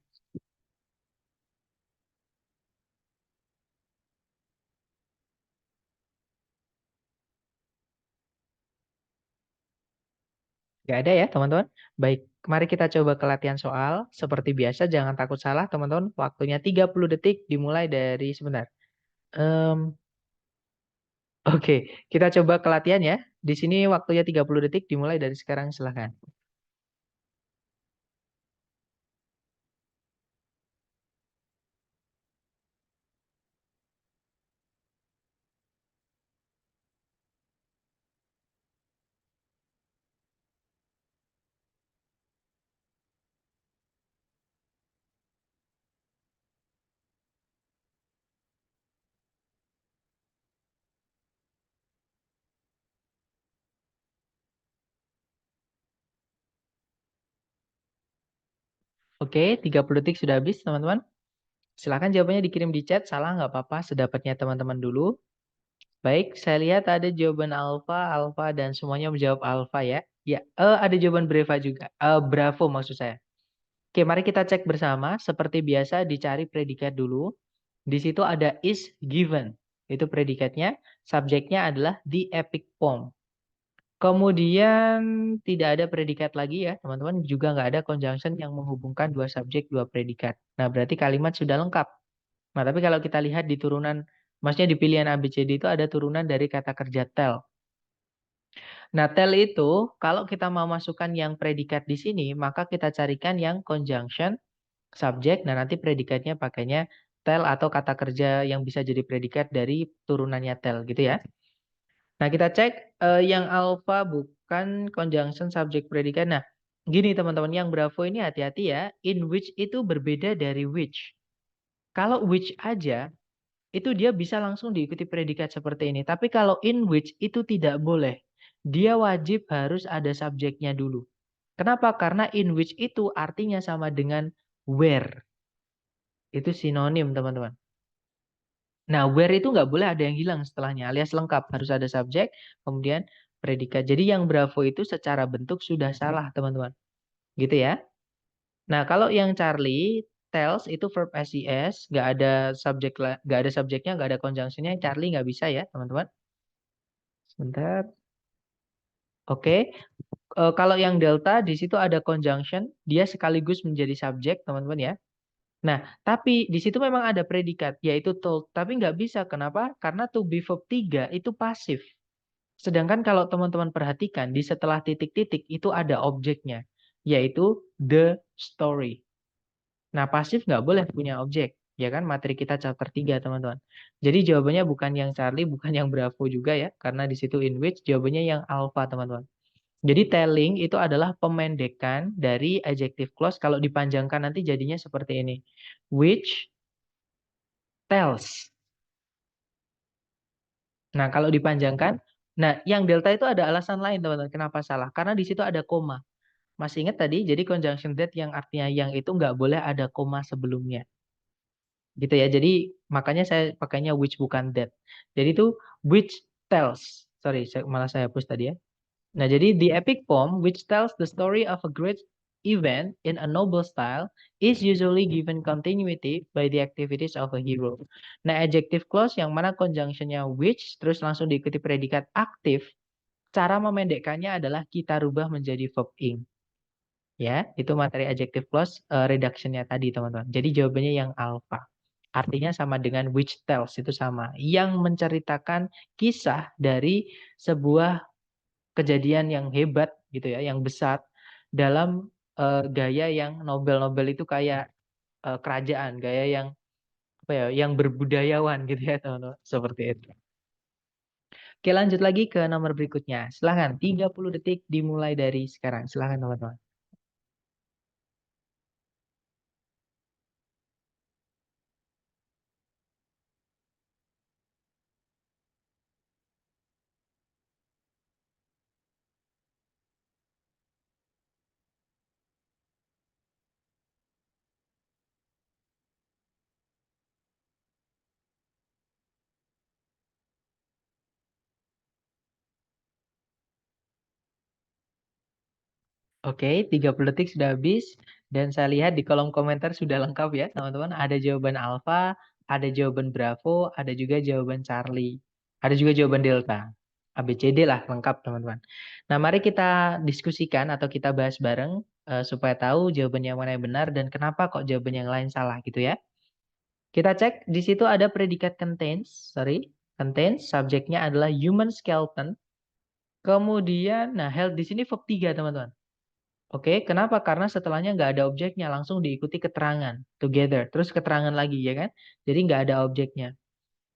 Nggak ada ya, teman-teman? Baik, mari kita coba ke latihan soal. Seperti biasa, jangan takut salah, teman-teman. Waktunya 30 detik, dimulai dari sebentar. Oke, kita coba ke latihan ya. Di sini waktunya 30 detik, dimulai dari sekarang, silahkan. Oke, 30 detik sudah habis, teman-teman. Silahkan jawabannya dikirim di chat, salah nggak apa-apa, sedapatnya teman-teman dulu. Baik, saya lihat ada jawaban alfa, alfa, dan semuanya menjawab alfa ya. Ya, ada jawaban breva juga. Bravo maksud saya. Oke, mari kita cek bersama. Seperti biasa, dicari predikat dulu. Di situ ada is given. Itu predikatnya. Subjeknya adalah the epic poem. Kemudian tidak ada predikat lagi ya, teman-teman. Juga nggak ada conjunction yang menghubungkan dua subjek, dua predikat. Nah, berarti kalimat sudah lengkap. Nah, tapi kalau kita lihat di turunan, maksudnya di pilihan ABCD itu ada turunan dari kata kerja tell. Nah, tell itu kalau kita mau masukkan yang predikat di sini, maka kita carikan yang conjunction, subjek, nah nanti predikatnya pakainya tell atau kata kerja yang bisa jadi predikat dari turunannya tell gitu ya. Nah, kita cek yang alpha bukan conjunction subject predikat. Nah, gini teman-teman, yang Bravo ini hati-hati ya. In which itu berbeda dari which. Kalau which aja, itu dia bisa langsung diikuti predikat seperti ini. Tapi kalau in which itu tidak boleh. Dia wajib harus ada subjeknya dulu. Kenapa? Karena in which itu artinya sama dengan where. Itu sinonim, teman-teman. Nah, where itu nggak boleh ada yang hilang setelahnya, alias lengkap. Harus ada subjek, kemudian predikat. Jadi yang Bravo itu secara bentuk sudah salah, teman-teman. Gitu ya. Nah, kalau yang Charlie, tells itu verb SES, nggak ada subjek, nggak ada subjeknya, nggak ada conjunctionnya. Charlie nggak bisa ya, teman-teman. Sebentar. Oke. Kalau yang Delta, di situ ada conjunction. Dia sekaligus menjadi subjek, teman-teman ya. Nah, tapi di situ memang ada predikat, yaitu told. Tapi nggak bisa. Kenapa? Karena to be verb 3 itu pasif. Sedangkan kalau teman-teman perhatikan, di setelah titik-titik itu ada objeknya, yaitu the story. Nah, pasif nggak boleh punya objek. Ya kan, materi kita chapter 3, teman-teman. Jadi jawabannya bukan yang Charlie, bukan yang Bravo juga ya. Karena di situ in which, jawabannya yang alpha, teman-teman. Jadi telling itu adalah pemendekan dari adjective clause. Kalau dipanjangkan nanti jadinya seperti ini. Which tells. Nah, kalau dipanjangkan, nah yang delta itu ada alasan lain, teman-teman. Kenapa salah? Karena di situ ada koma. Masih ingat tadi, jadi conjunction that yang artinya yang itu nggak boleh ada koma sebelumnya. Gitu ya. Jadi makanya saya pakainya which bukan that. Jadi itu which tells. Sorry, malah saya hapus tadi ya. Nah, jadi the epic poem which tells the story of a great event in a noble style is usually given continuity by the activities of a hero. Nah, adjective clause yang mana conjunctionnya which terus langsung diikuti predikat aktif Cara memendekkannya adalah kita rubah menjadi verb ing. Ya, itu materi adjective clause reduction-nya tadi, teman-teman. Jadi jawabannya yang alpha. Artinya sama dengan which tells, itu sama. Yang menceritakan kisah dari sebuah kejadian yang hebat gitu ya, yang besar dalam gaya yang Nobel-Nobel itu kayak kerajaan, gaya yang apa ya, yang berbudayawan gitu ya, teman-teman. Seperti itu. Oke, lanjut lagi ke nomor berikutnya. Silahkan, 30 detik dimulai dari sekarang. Silahkan, teman-teman. Oke, 30 detik sudah habis. Dan saya lihat di kolom komentar sudah lengkap ya, teman-teman. Ada jawaban alpha, ada jawaban bravo, ada juga jawaban Charlie. Ada juga jawaban delta. ABCD lah, lengkap teman-teman. Nah, mari kita diskusikan atau kita bahas bareng supaya tahu jawaban yang mana yang benar dan kenapa kok jawaban yang lain salah gitu ya. Kita cek, di situ ada predikat contains, subjeknya adalah human skeleton. Kemudian, nah health di sini verb 3 teman-teman. Oke, kenapa? Karena setelahnya nggak ada objeknya, langsung diikuti keterangan, together. Terus keterangan lagi, ya kan? Jadi nggak ada objeknya.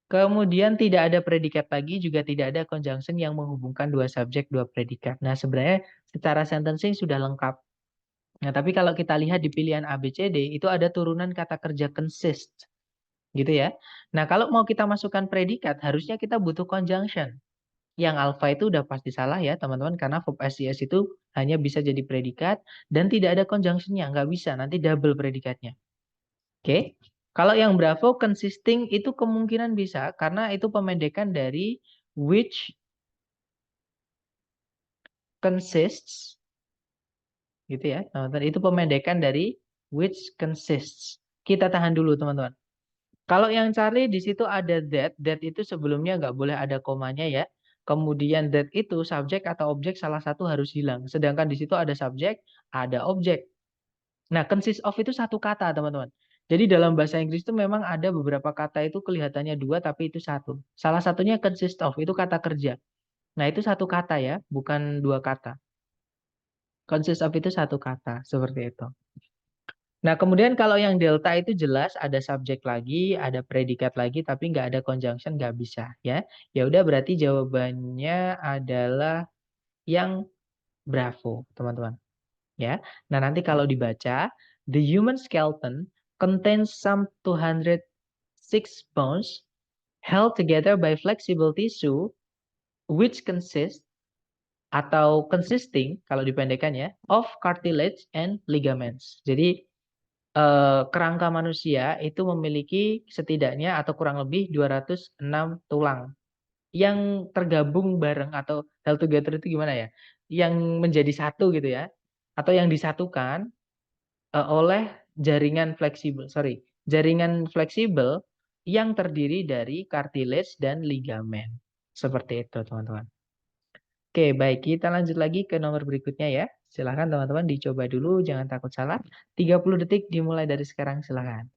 Kemudian tidak ada predikat lagi, juga tidak ada conjunction yang menghubungkan dua subjek, dua predikat. Nah, sebenarnya secara sentencing sudah lengkap. Nah, tapi kalau kita lihat di pilihan A, B, C, D, itu ada turunan kata kerja consist. Gitu ya. Nah, kalau mau kita masukkan predikat, harusnya kita butuh conjunction. Yang alpha itu udah pasti salah ya teman-teman, karena verb SES itu hanya bisa jadi predikat dan tidak ada conjunction-nya, nggak bisa, nanti double predikatnya. Oke, kalau yang bravo consisting itu kemungkinan bisa karena itu pemendekan dari which consists, gitu ya teman-teman. Itu pemendekan dari which consists. Kita tahan dulu teman-teman. Kalau yang Charlie di situ ada that itu sebelumnya nggak boleh ada komanya ya. Kemudian that itu subjek atau objek salah satu harus hilang. Sedangkan di situ ada subjek, ada objek. Nah, consist of itu satu kata, teman-teman. Jadi dalam bahasa Inggris itu memang ada beberapa kata itu kelihatannya dua, tapi itu satu. Salah satunya consist of, itu kata kerja. Nah, itu satu kata ya, bukan dua kata. Consist of itu satu kata, seperti itu. Nah, kemudian kalau yang delta itu jelas ada subjek lagi, ada predikat lagi, tapi nggak ada conjunction, nggak bisa ya. Ya udah berarti jawabannya adalah yang bravo, teman-teman. Ya. Nah, nanti kalau dibaca, the human skeleton contains some 206 bones held together by flexible tissue which consists atau consisting kalau dipendekkan ya of cartilage and ligaments. Jadi kerangka manusia itu memiliki setidaknya atau kurang lebih 206 tulang yang tergabung bareng atau held together itu gimana ya? Yang menjadi satu gitu ya. Atau yang disatukan oleh jaringan fleksibel yang terdiri dari cartilage dan ligamen. Seperti itu, teman-teman. Oke, baik. Kita lanjut lagi ke nomor berikutnya ya. Silahkan teman-teman dicoba dulu, jangan takut salah. 30 detik dimulai dari sekarang, silahkan.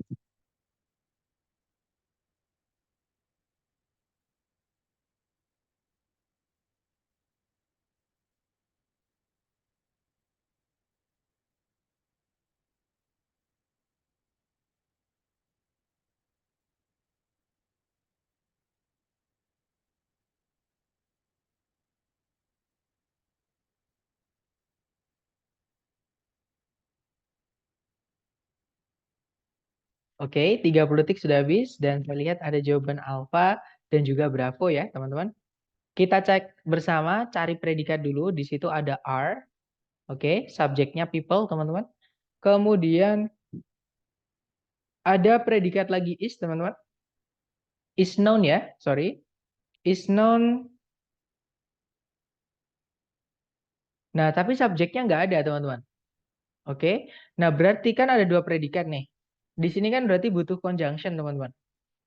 Oke, 30 detik sudah habis dan saya lihat ada jawaban alfa dan juga bravo ya, teman-teman. Kita cek bersama, cari predikat dulu. Di situ ada are. Oke, subjeknya people, teman-teman. Kemudian ada predikat lagi is, teman-teman. Is known ya, sorry. Is known. Nah, tapi subjeknya nggak ada, teman-teman. Oke. Nah, berarti kan ada dua predikat nih. Di sini kan berarti butuh conjunction, teman-teman.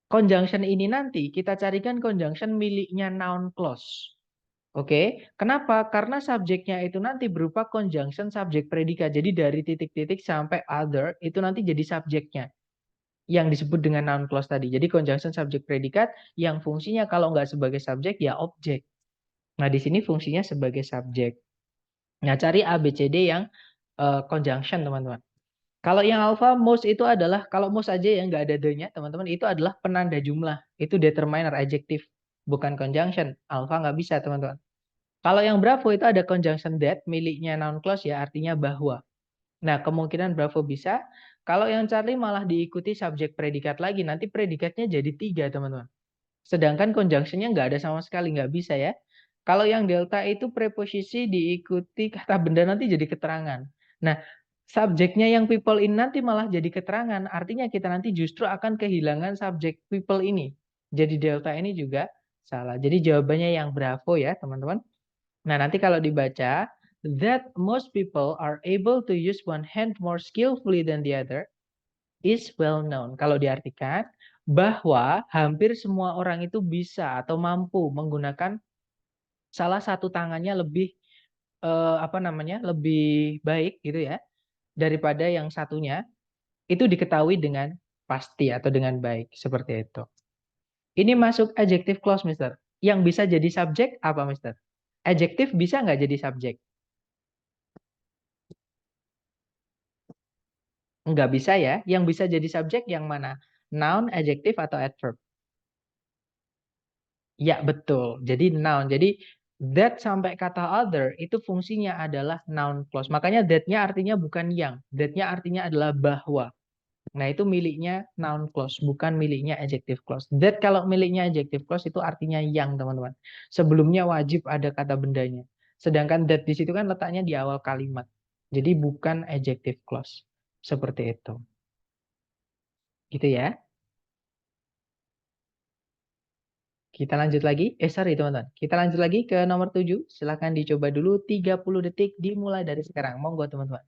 Conjunction ini nanti kita carikan conjunction miliknya noun clause. Oke, kenapa? Karena subjeknya itu nanti berupa conjunction subjek predikat. Jadi dari titik-titik sampai other itu nanti jadi subjeknya yang disebut dengan noun clause tadi. Jadi conjunction subjek predikat yang fungsinya kalau nggak sebagai subjek ya objek. Nah, di sini fungsinya sebagai subjek. Nah, cari A, B, C, D yang conjunction, teman-teman. Kalau yang alpha, most itu adalah, kalau most aja yang nggak ada the-nya, teman-teman, itu adalah penanda jumlah. Itu determiner, adjective, bukan conjunction. Alpha nggak bisa, teman-teman. Kalau yang Bravo itu ada conjunction that, miliknya noun clause ya, artinya bahwa. Nah, kemungkinan Bravo bisa. Kalau yang Charlie malah diikuti subjek predikat lagi, nanti predikatnya jadi 3, teman-teman. Sedangkan conjunctionnya nggak ada sama sekali, nggak bisa ya. Kalau yang Delta itu preposisi diikuti kata benda nanti jadi keterangan. Nah, subjeknya yang people in nanti malah jadi keterangan. Artinya kita nanti justru akan kehilangan subjek people ini. Jadi Delta ini juga salah. Jadi jawabannya yang Bravo ya, teman-teman. Nah, nanti kalau dibaca, that most people are able to use one hand more skillfully than the other is well known. Kalau diartikan, bahwa hampir semua orang itu bisa atau mampu menggunakan salah satu tangannya lebih lebih baik gitu ya daripada yang satunya, itu diketahui dengan pasti atau dengan baik seperti itu. Ini masuk adjective clause, Mister. Yang bisa jadi subjek apa, Mister? Adjective bisa nggak jadi subjek? Nggak bisa ya. Yang bisa jadi subjek yang mana? Noun, adjective, atau adverb? Ya, betul. Jadi noun. Jadi that sampai kata other itu fungsinya adalah noun clause. Makanya that-nya artinya bukan yang. That-nya artinya adalah bahwa. Nah, itu miliknya noun clause, bukan miliknya adjective clause. That kalau miliknya adjective clause itu artinya yang, teman-teman. Sebelumnya wajib ada kata bendanya. Sedangkan that di situ kan letaknya di awal kalimat. Jadi bukan adjective clause. Seperti itu. Gitu ya. Kita lanjut lagi. Sorry teman-teman. Kita lanjut lagi ke nomor 7. Silahkan dicoba dulu 30 detik dimulai dari sekarang. Monggo teman-teman.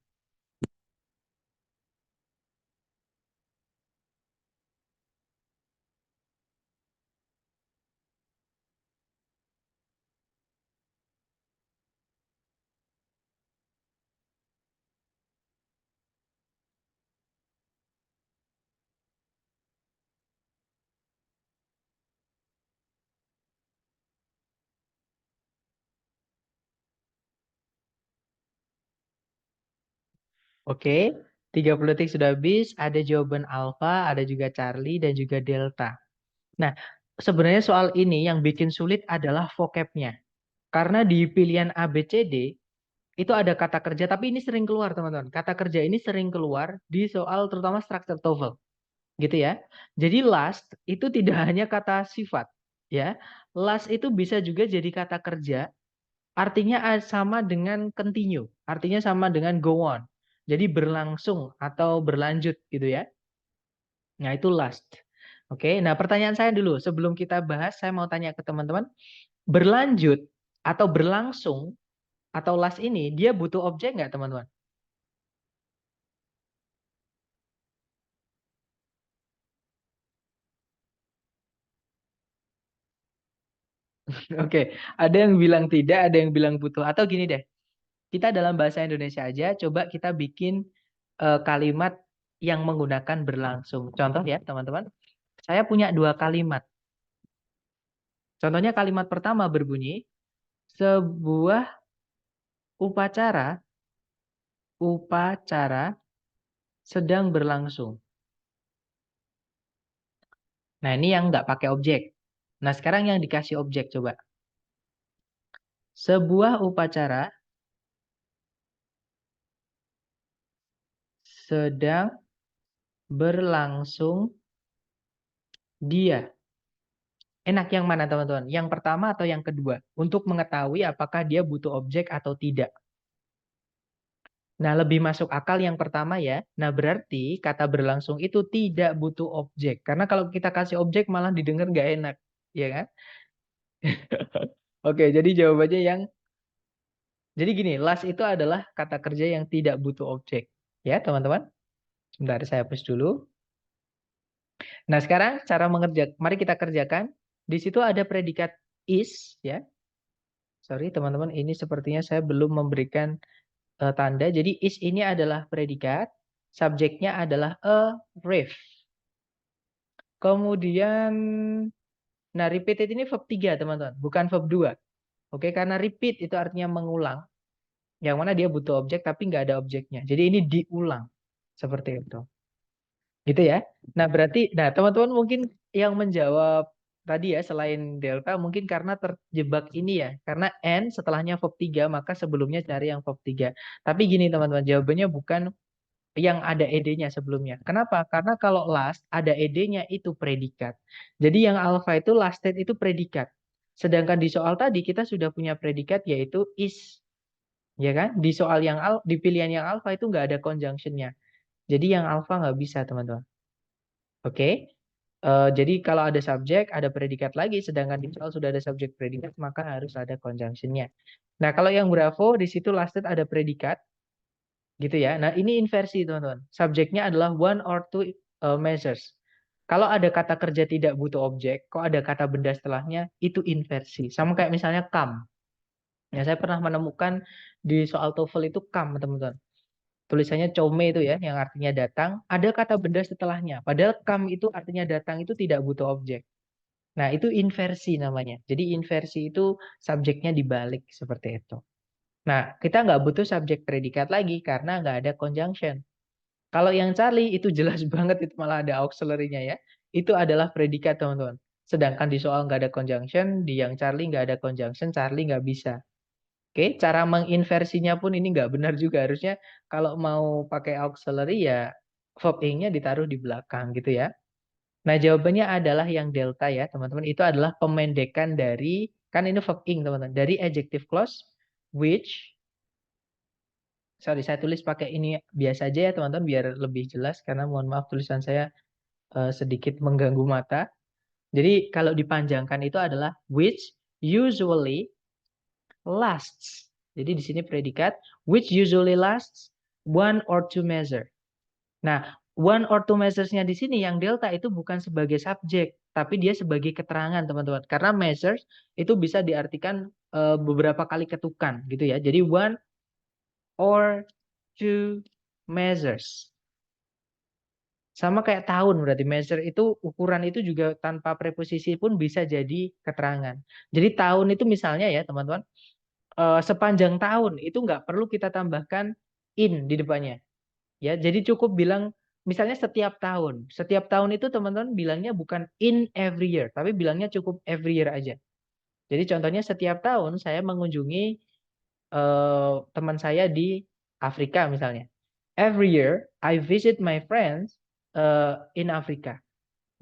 Oke. 30 detik sudah habis. Ada jawaban alfa, ada juga Charlie, dan juga delta. Nah, sebenarnya soal ini yang bikin sulit adalah vocabnya. Karena di pilihan A, B, C, D, itu ada kata kerja, tapi ini sering keluar teman-teman. Kata kerja ini sering keluar di soal terutama structure TOEFL. Gitu ya. Jadi last itu tidak hanya kata sifat. Ya, last itu bisa juga jadi kata kerja. Artinya sama dengan continue. Artinya sama dengan go on. Jadi berlangsung atau berlanjut gitu ya. Nah, itu last. Oke, nah pertanyaan saya dulu. Sebelum kita bahas, saya mau tanya ke teman-teman. Berlanjut atau berlangsung atau last ini, dia butuh objek nggak teman-teman? Oke, ada yang bilang tidak, ada yang bilang butuh. Atau gini deh, kita dalam bahasa Indonesia aja, coba kita bikin kalimat yang menggunakan berlangsung. Contoh ya teman-teman, saya punya dua kalimat. Contohnya kalimat pertama berbunyi, sebuah upacara sedang berlangsung. Nah, ini yang nggak pakai objek. Nah, sekarang yang dikasih objek coba. Sebuah upacara sedang berlangsung dia. Enak yang mana teman-teman? Yang pertama atau yang kedua? Untuk mengetahui apakah dia butuh objek atau tidak. Nah, lebih masuk akal yang pertama ya. Nah, berarti kata berlangsung itu tidak butuh objek. Karena kalau kita kasih objek malah didengar nggak enak. Ya kan? Oke, jadi jawabannya yang... Jadi gini, last itu adalah kata kerja yang tidak butuh objek. Ya, teman-teman. Sebentar, saya hapus dulu. Nah, sekarang cara mengerjakan, mari kita kerjakan. Di situ ada predikat is, ya. Sorry teman-teman, ini sepertinya saya belum memberikan tanda. Jadi is ini adalah predikat, subjeknya adalah a rave. Kemudian, nah repeated ini verb 3 teman-teman, bukan verb 2. Oke, karena repeat itu artinya mengulang. Yang mana dia butuh objek tapi nggak ada objeknya. Jadi ini diulang. Seperti itu. Gitu ya. Nah berarti, nah teman-teman mungkin yang menjawab tadi ya selain delta mungkin karena terjebak ini ya. Karena N setelahnya verb 3 maka sebelumnya cari yang verb 3. Tapi gini teman-teman, jawabannya bukan yang ada ed-nya sebelumnya. Kenapa? Karena kalau last ada ed-nya itu predikat. Jadi yang alpha itu last state itu predikat. Sedangkan di soal tadi kita sudah punya predikat yaitu is. Ya kan? Di soal yang di pilihan yang alpha itu nggak ada conjunction-nya. Jadi yang alpha nggak bisa teman-teman. Oke? Jadi kalau ada subjek, ada predikat lagi, sedangkan di soal sudah ada subjek predikat, maka harus ada conjunction-nya. Nah, kalau yang Bravo, di situ last state ada predikat, gitu ya. Nah, ini inversi, teman-teman. Subjeknya adalah one or two measures. Kalau ada kata kerja tidak butuh objek, kok ada kata benda setelahnya, itu inversi. Sama kayak misalnya come. Ya, saya pernah menemukan di soal TOEFL itu come, teman-teman. Tulisannya come itu ya, yang artinya datang, ada kata benda setelahnya. Padahal come itu artinya datang itu tidak butuh objek. Nah, itu inversi namanya. Jadi inversi itu subjeknya dibalik seperti itu. Nah, kita nggak butuh subjek predikat lagi karena nggak ada conjunction. Kalau yang Charlie itu jelas banget itu malah ada auxiliary-nya ya. Itu adalah predikat teman-teman. Sedangkan di soal nggak ada conjunction, di yang Charlie nggak ada conjunction, Charlie nggak bisa. Oke, cara menginversinya pun ini nggak benar juga. Harusnya kalau mau pakai auxiliary ya verb ing-nya ditaruh di belakang gitu ya. Nah, jawabannya adalah yang delta ya, teman-teman. Itu adalah pemendekan dari, kan ini verb ing, teman-teman. Dari adjective clause, which, sorry, saya tulis pakai ini biasa aja ya, teman-teman, biar lebih jelas. Karena mohon maaf, tulisan saya sedikit mengganggu mata. Jadi, kalau dipanjangkan itu adalah which usually lasts. Jadi di sini predikat which usually lasts one or two measure. Nah, one or two measures-nya di sini yang delta itu bukan sebagai subjek, tapi dia sebagai keterangan, teman-teman. Karena measures itu bisa diartikan beberapa kali ketukan gitu ya. Jadi one or two measures. Sama kayak tahun berarti measure itu ukuran itu juga tanpa preposisi pun bisa jadi keterangan. Jadi tahun itu misalnya ya, teman-teman, sepanjang tahun itu nggak perlu kita tambahkan in di depannya. Ya, jadi cukup bilang misalnya setiap tahun. Setiap tahun itu teman-teman bilangnya bukan in every year, tapi bilangnya cukup every year aja. Jadi contohnya setiap tahun saya mengunjungi teman saya di Afrika misalnya. Every year I visit my friends in Africa.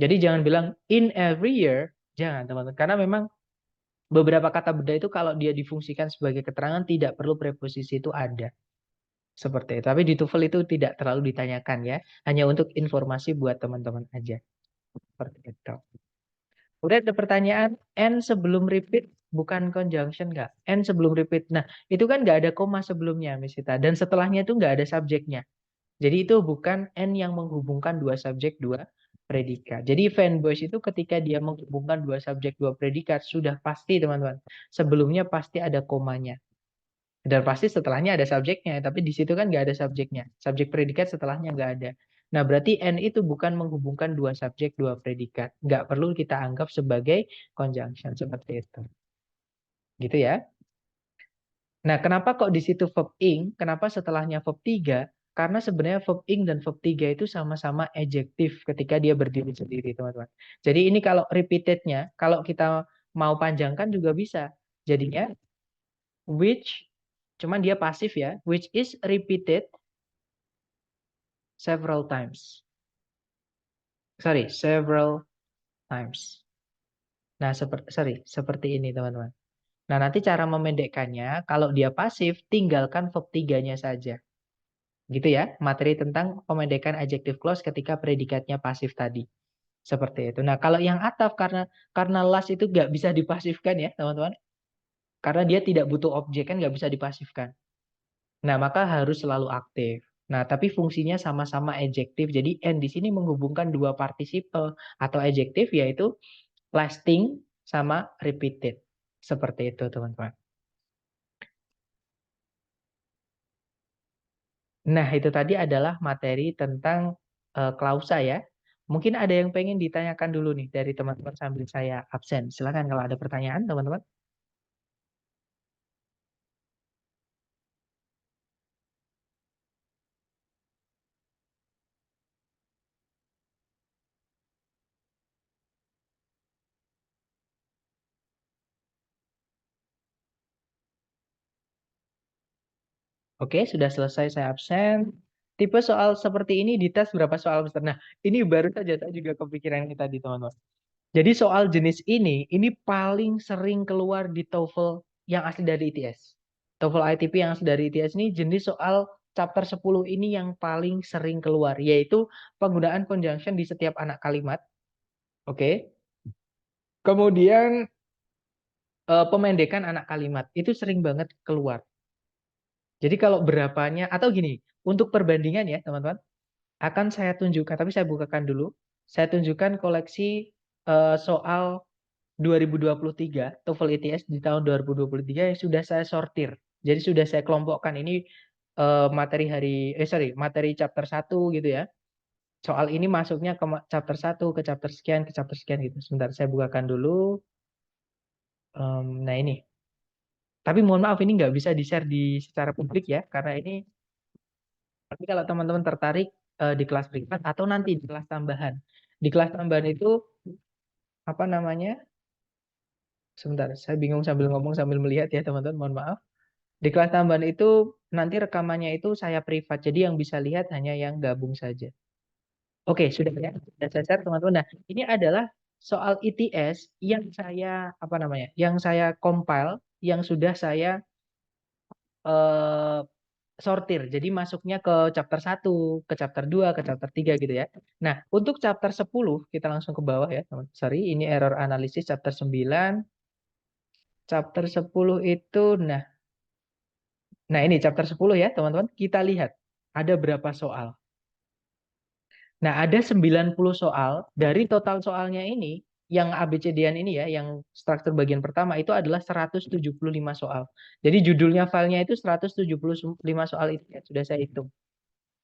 Jadi jangan bilang in every year, jangan teman-teman. Karena memang beberapa kata benda itu kalau dia difungsikan sebagai keterangan tidak perlu preposisi itu ada. Seperti itu. Tapi di TOEFL itu tidak terlalu ditanyakan ya. Hanya untuk informasi buat teman-teman aja. Seperti itu. Udah ada pertanyaan, N sebelum repeat bukan conjunction nggak? N sebelum repeat. Nah, itu kan nggak ada koma sebelumnya, Miss Sita. Dan setelahnya itu nggak ada subjeknya. Jadi itu bukan N yang menghubungkan dua subjek, dua predikat. Jadi fanboys itu ketika dia menghubungkan dua subjek, dua predikat, sudah pasti teman-teman. Sebelumnya pasti ada komanya. Dan pasti setelahnya ada subjeknya, tapi di situ kan nggak ada subjeknya. Subjek predikat setelahnya nggak ada. Nah, berarti N itu bukan menghubungkan dua subjek, dua predikat. Nggak perlu kita anggap sebagai conjunction seperti itu. Gitu ya. Nah, kenapa kok di situ verb ing? Kenapa setelahnya verb 3? Karena sebenarnya verb ing dan verb 3 itu sama-sama adjektif ketika dia berdiri sendiri, teman-teman. Jadi ini kalau repeatednya, kalau kita mau panjangkan juga bisa. Jadinya, which, cuman dia pasif ya, which is repeated several times. Sorry, several times. Nah, seperti ini teman-teman. Nah, nanti cara memendekkannya, kalau dia pasif, tinggalkan verb 3-nya saja. Gitu ya, materi tentang pemendekan adjective clause ketika predikatnya pasif tadi. Seperti itu. Nah, kalau yang ataf karena last itu nggak bisa dipasifkan ya, teman-teman. Karena dia tidak butuh objek kan nggak bisa dipasifkan. Nah, maka harus selalu aktif. Nah, tapi fungsinya sama-sama adjektif. Jadi and di sini menghubungkan dua participle atau adjektif yaitu lasting sama repeated. Seperti itu, teman-teman. Nah, itu tadi adalah materi tentang klausa ya. Mungkin ada yang pengen ditanyakan dulu nih dari teman-teman sambil saya absen. Silakan kalau ada pertanyaan, teman-teman. Oke, sudah selesai saya absen. Tipe soal seperti ini di tes berapa soal, Mister? Nah, ini baru saja saya juga kepikiran kita di teman-teman. Jadi soal jenis ini paling sering keluar di TOEFL yang asli dari ITS. TOEFL ITP yang asli dari ITS ini jenis soal chapter 10 ini yang paling sering keluar, yaitu penggunaan conjunction di setiap anak kalimat. Oke. Kemudian pemendekan anak kalimat itu sering banget keluar. Jadi kalau berapanya atau gini, untuk perbandingan ya teman-teman, akan saya tunjukkan, tapi saya bukakan dulu. Saya tunjukkan koleksi soal 2023 TOEFL ITS di tahun 2023 yang sudah saya sortir. Jadi sudah saya kelompokkan ini materi materi chapter 1 gitu ya. Soal ini masuknya ke chapter 1, ke chapter sekian gitu. Sebentar saya bukakan dulu. Nah ini. Tapi mohon maaf ini nggak bisa di-share di secara publik ya, karena ini tapi kalau teman-teman tertarik di kelas privat atau nanti di kelas tambahan. Di kelas tambahan itu apa namanya? Sebentar, saya bingung sambil ngomong sambil melihat ya teman-teman, mohon maaf. Di kelas tambahan itu nanti rekamannya itu saya privat, jadi yang bisa lihat hanya yang gabung saja. Oke, sudah ya, sudah saya share teman-teman. Nah, ini adalah soal ITS yang saya apa namanya, yang saya compile, yang sudah saya eh, sortir. Jadi masuknya ke chapter 1, ke chapter 2, ke chapter 3 gitu ya. Nah, untuk chapter 10 kita langsung ke bawah ya, teman. Sorry, ini error analisis chapter 9. Chapter 10 itu nah ini chapter 10 ya, teman-teman. Kita lihat ada berapa soal. Nah, ada 90 soal. Dari total soalnya ini, yang ABCD-an ini ya, yang struktur bagian pertama itu adalah 175 soal. Jadi judulnya filenya itu 175 soal itu ya, sudah saya hitung.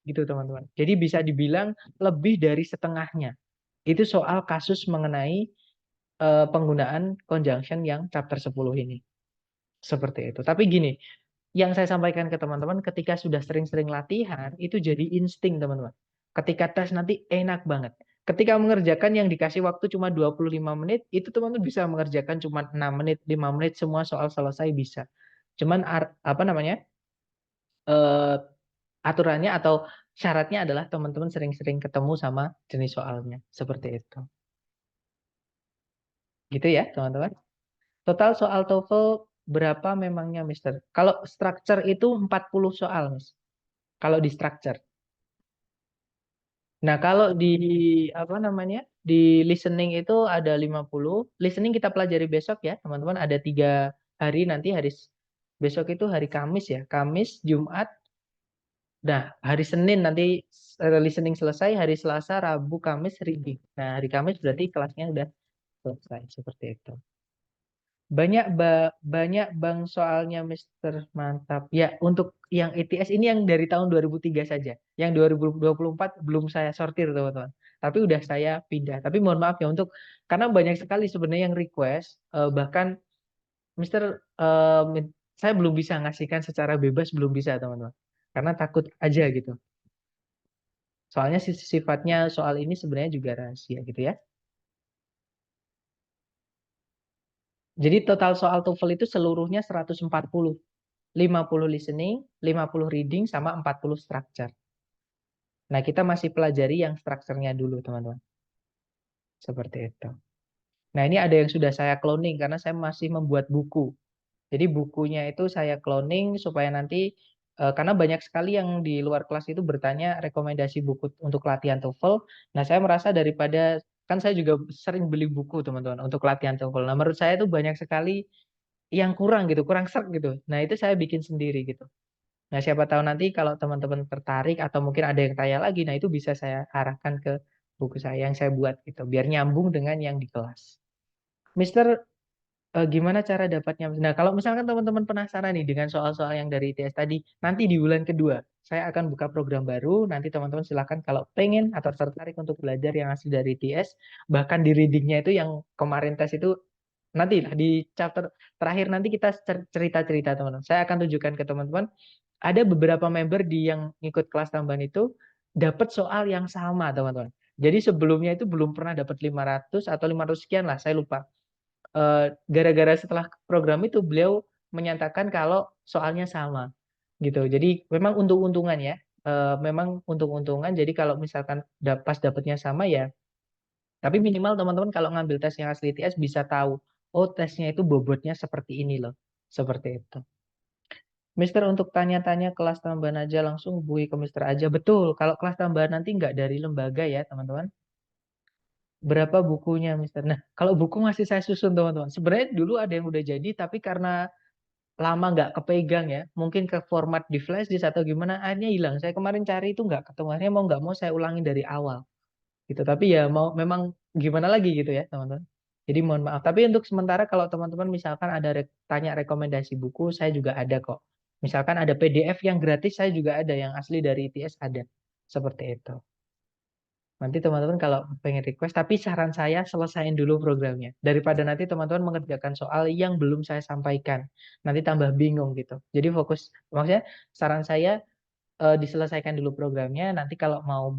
Gitu teman-teman. Jadi bisa dibilang lebih dari setengahnya. Itu soal kasus mengenai penggunaan conjunction yang chapter 10 ini. Seperti itu. Tapi gini, yang saya sampaikan ke teman-teman ketika sudah sering-sering latihan itu jadi insting teman-teman. Ketika tes nanti enak banget. Ketika mengerjakan yang dikasih waktu cuma 25 menit, itu teman-teman bisa mengerjakan cuma 6 menit, 5 menit semua soal selesai bisa. Cuman apa namanya? eh, aturannya atau syaratnya adalah teman-teman sering-sering ketemu sama jenis soalnya. Seperti itu. Gitu ya, teman-teman. Total soal TOEFL berapa memangnya, Mister? Kalau structure itu 40 soal, Mas. Kalau di structure. Nah, kalau di apa namanya? Di listening itu ada 50. Listening kita pelajari besok ya, teman-teman. Ada 3 hari nanti besok itu hari Kamis ya. Kamis, Jumat. Nah, hari Senin nanti listening selesai, hari Selasa, Rabu, Kamis reading. Nah, hari Kamis berarti kelasnya udah selesai seperti itu. Banyak Bang soalnya Mister Mantap. Ya, untuk yang ETS ini yang dari tahun 2003 saja. Yang 2024 belum saya sortir, teman-teman. Tapi udah saya pindah. Tapi mohon maaf ya untuk karena banyak sekali sebenarnya yang request bahkan Mister saya belum bisa ngasihkan secara bebas belum bisa, teman-teman. Karena takut aja gitu. Soalnya sifatnya soal ini sebenarnya juga rahasia gitu ya. Jadi total soal TOEFL itu seluruhnya 140. 50 listening, 50 reading, sama 40 structure. Nah, kita masih pelajari yang strukturnya dulu, teman-teman. Seperti itu. Nah, ini ada yang sudah saya cloning karena saya masih membuat buku. Jadi bukunya itu saya cloning supaya nanti, karena banyak sekali yang di luar kelas itu bertanya rekomendasi buku untuk latihan TOEFL. Nah, saya merasa daripada, kan saya juga sering beli buku, teman-teman, untuk latihan TOEFL. Nah, menurut saya itu banyak sekali yang kurang gitu, kurang serk gitu. Nah, itu saya bikin sendiri gitu. Nah, siapa tahu nanti kalau teman-teman tertarik atau mungkin ada yang tanya lagi, nah itu bisa saya arahkan ke buku saya yang saya buat gitu, biar nyambung dengan yang di kelas. Mister, gimana cara dapatnya? Nah, kalau misalkan teman-teman penasaran nih dengan soal-soal yang dari ITS tadi, nanti di bulan kedua saya akan buka program baru. Nanti teman-teman silakan kalau pengen atau tertarik untuk belajar yang asli dari TS, bahkan di readingnya itu yang kemarin tes itu nanti lah di chapter terakhir nanti kita cerita-cerita teman-teman. Saya akan tunjukkan ke teman-teman ada beberapa member di yang ikut kelas tambahan itu dapat soal yang sama teman-teman. Jadi sebelumnya itu belum pernah dapat 500 atau 500 sekian lah, saya lupa. Gara-gara setelah program itu beliau menyatakan kalau soalnya sama gitu. Jadi memang untung-untungan ya. Memang untung-untungan. Jadi kalau misalkan pas dapatnya sama ya, tapi minimal teman-teman kalau ngambil tes yang asli TS bisa tahu, oh tesnya itu bobotnya seperti ini loh. Seperti itu. Mister untuk tanya-tanya kelas tambahan aja langsung hubungi ke Mister aja. Betul, kalau kelas tambahan nanti nggak dari lembaga ya teman-teman. Berapa bukunya Mister? Nah, kalau buku masih saya susun teman-teman. Sebenarnya dulu ada yang udah jadi, tapi karena lama nggak kepegang ya, mungkin ke format di flash disk atau gimana, akhirnya hilang. Saya kemarin cari itu nggak ketemu, akhirnya mau nggak mau saya ulangi dari awal gitu. Tapi ya mau memang gimana lagi gitu ya teman-teman. Jadi mohon maaf. Tapi untuk sementara kalau teman-teman misalkan ada tanya rekomendasi buku, saya juga ada kok. Misalkan ada PDF yang gratis, saya juga ada yang asli dari ITS ada. Seperti itu. Nanti teman-teman kalau pengen request, tapi saran saya selesaiin dulu programnya. Daripada nanti teman-teman mengerjakan soal yang belum saya sampaikan. Nanti tambah bingung gitu. Jadi fokus, maksudnya saran saya diselesaikan dulu programnya. Nanti kalau mau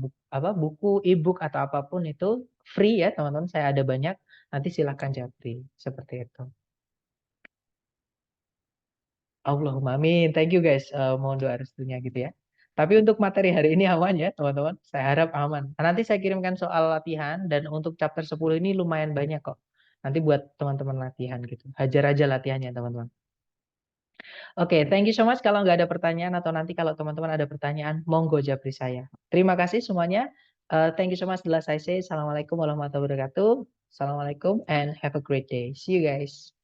buku, e-book atau apapun itu free ya teman-teman. Saya ada banyak. Nanti silahkan japri. Seperti itu. Allahumma amin. Thank you guys. Mohon doa restunya gitu ya. Tapi untuk materi hari ini aman ya teman-teman. Saya harap aman. Nah, nanti saya kirimkan soal latihan dan untuk chapter 10 ini lumayan banyak kok. Nanti buat teman-teman latihan gitu. Hajar aja latihannya teman-teman. Oke, thank you so much. Kalau nggak ada pertanyaan atau nanti kalau teman-teman ada pertanyaan, monggo japri saya. Terima kasih semuanya. Thank you so much. Saya say. Assalamualaikum warahmatullahi wabarakatuh. Assalamualaikum and have a great day. See you guys.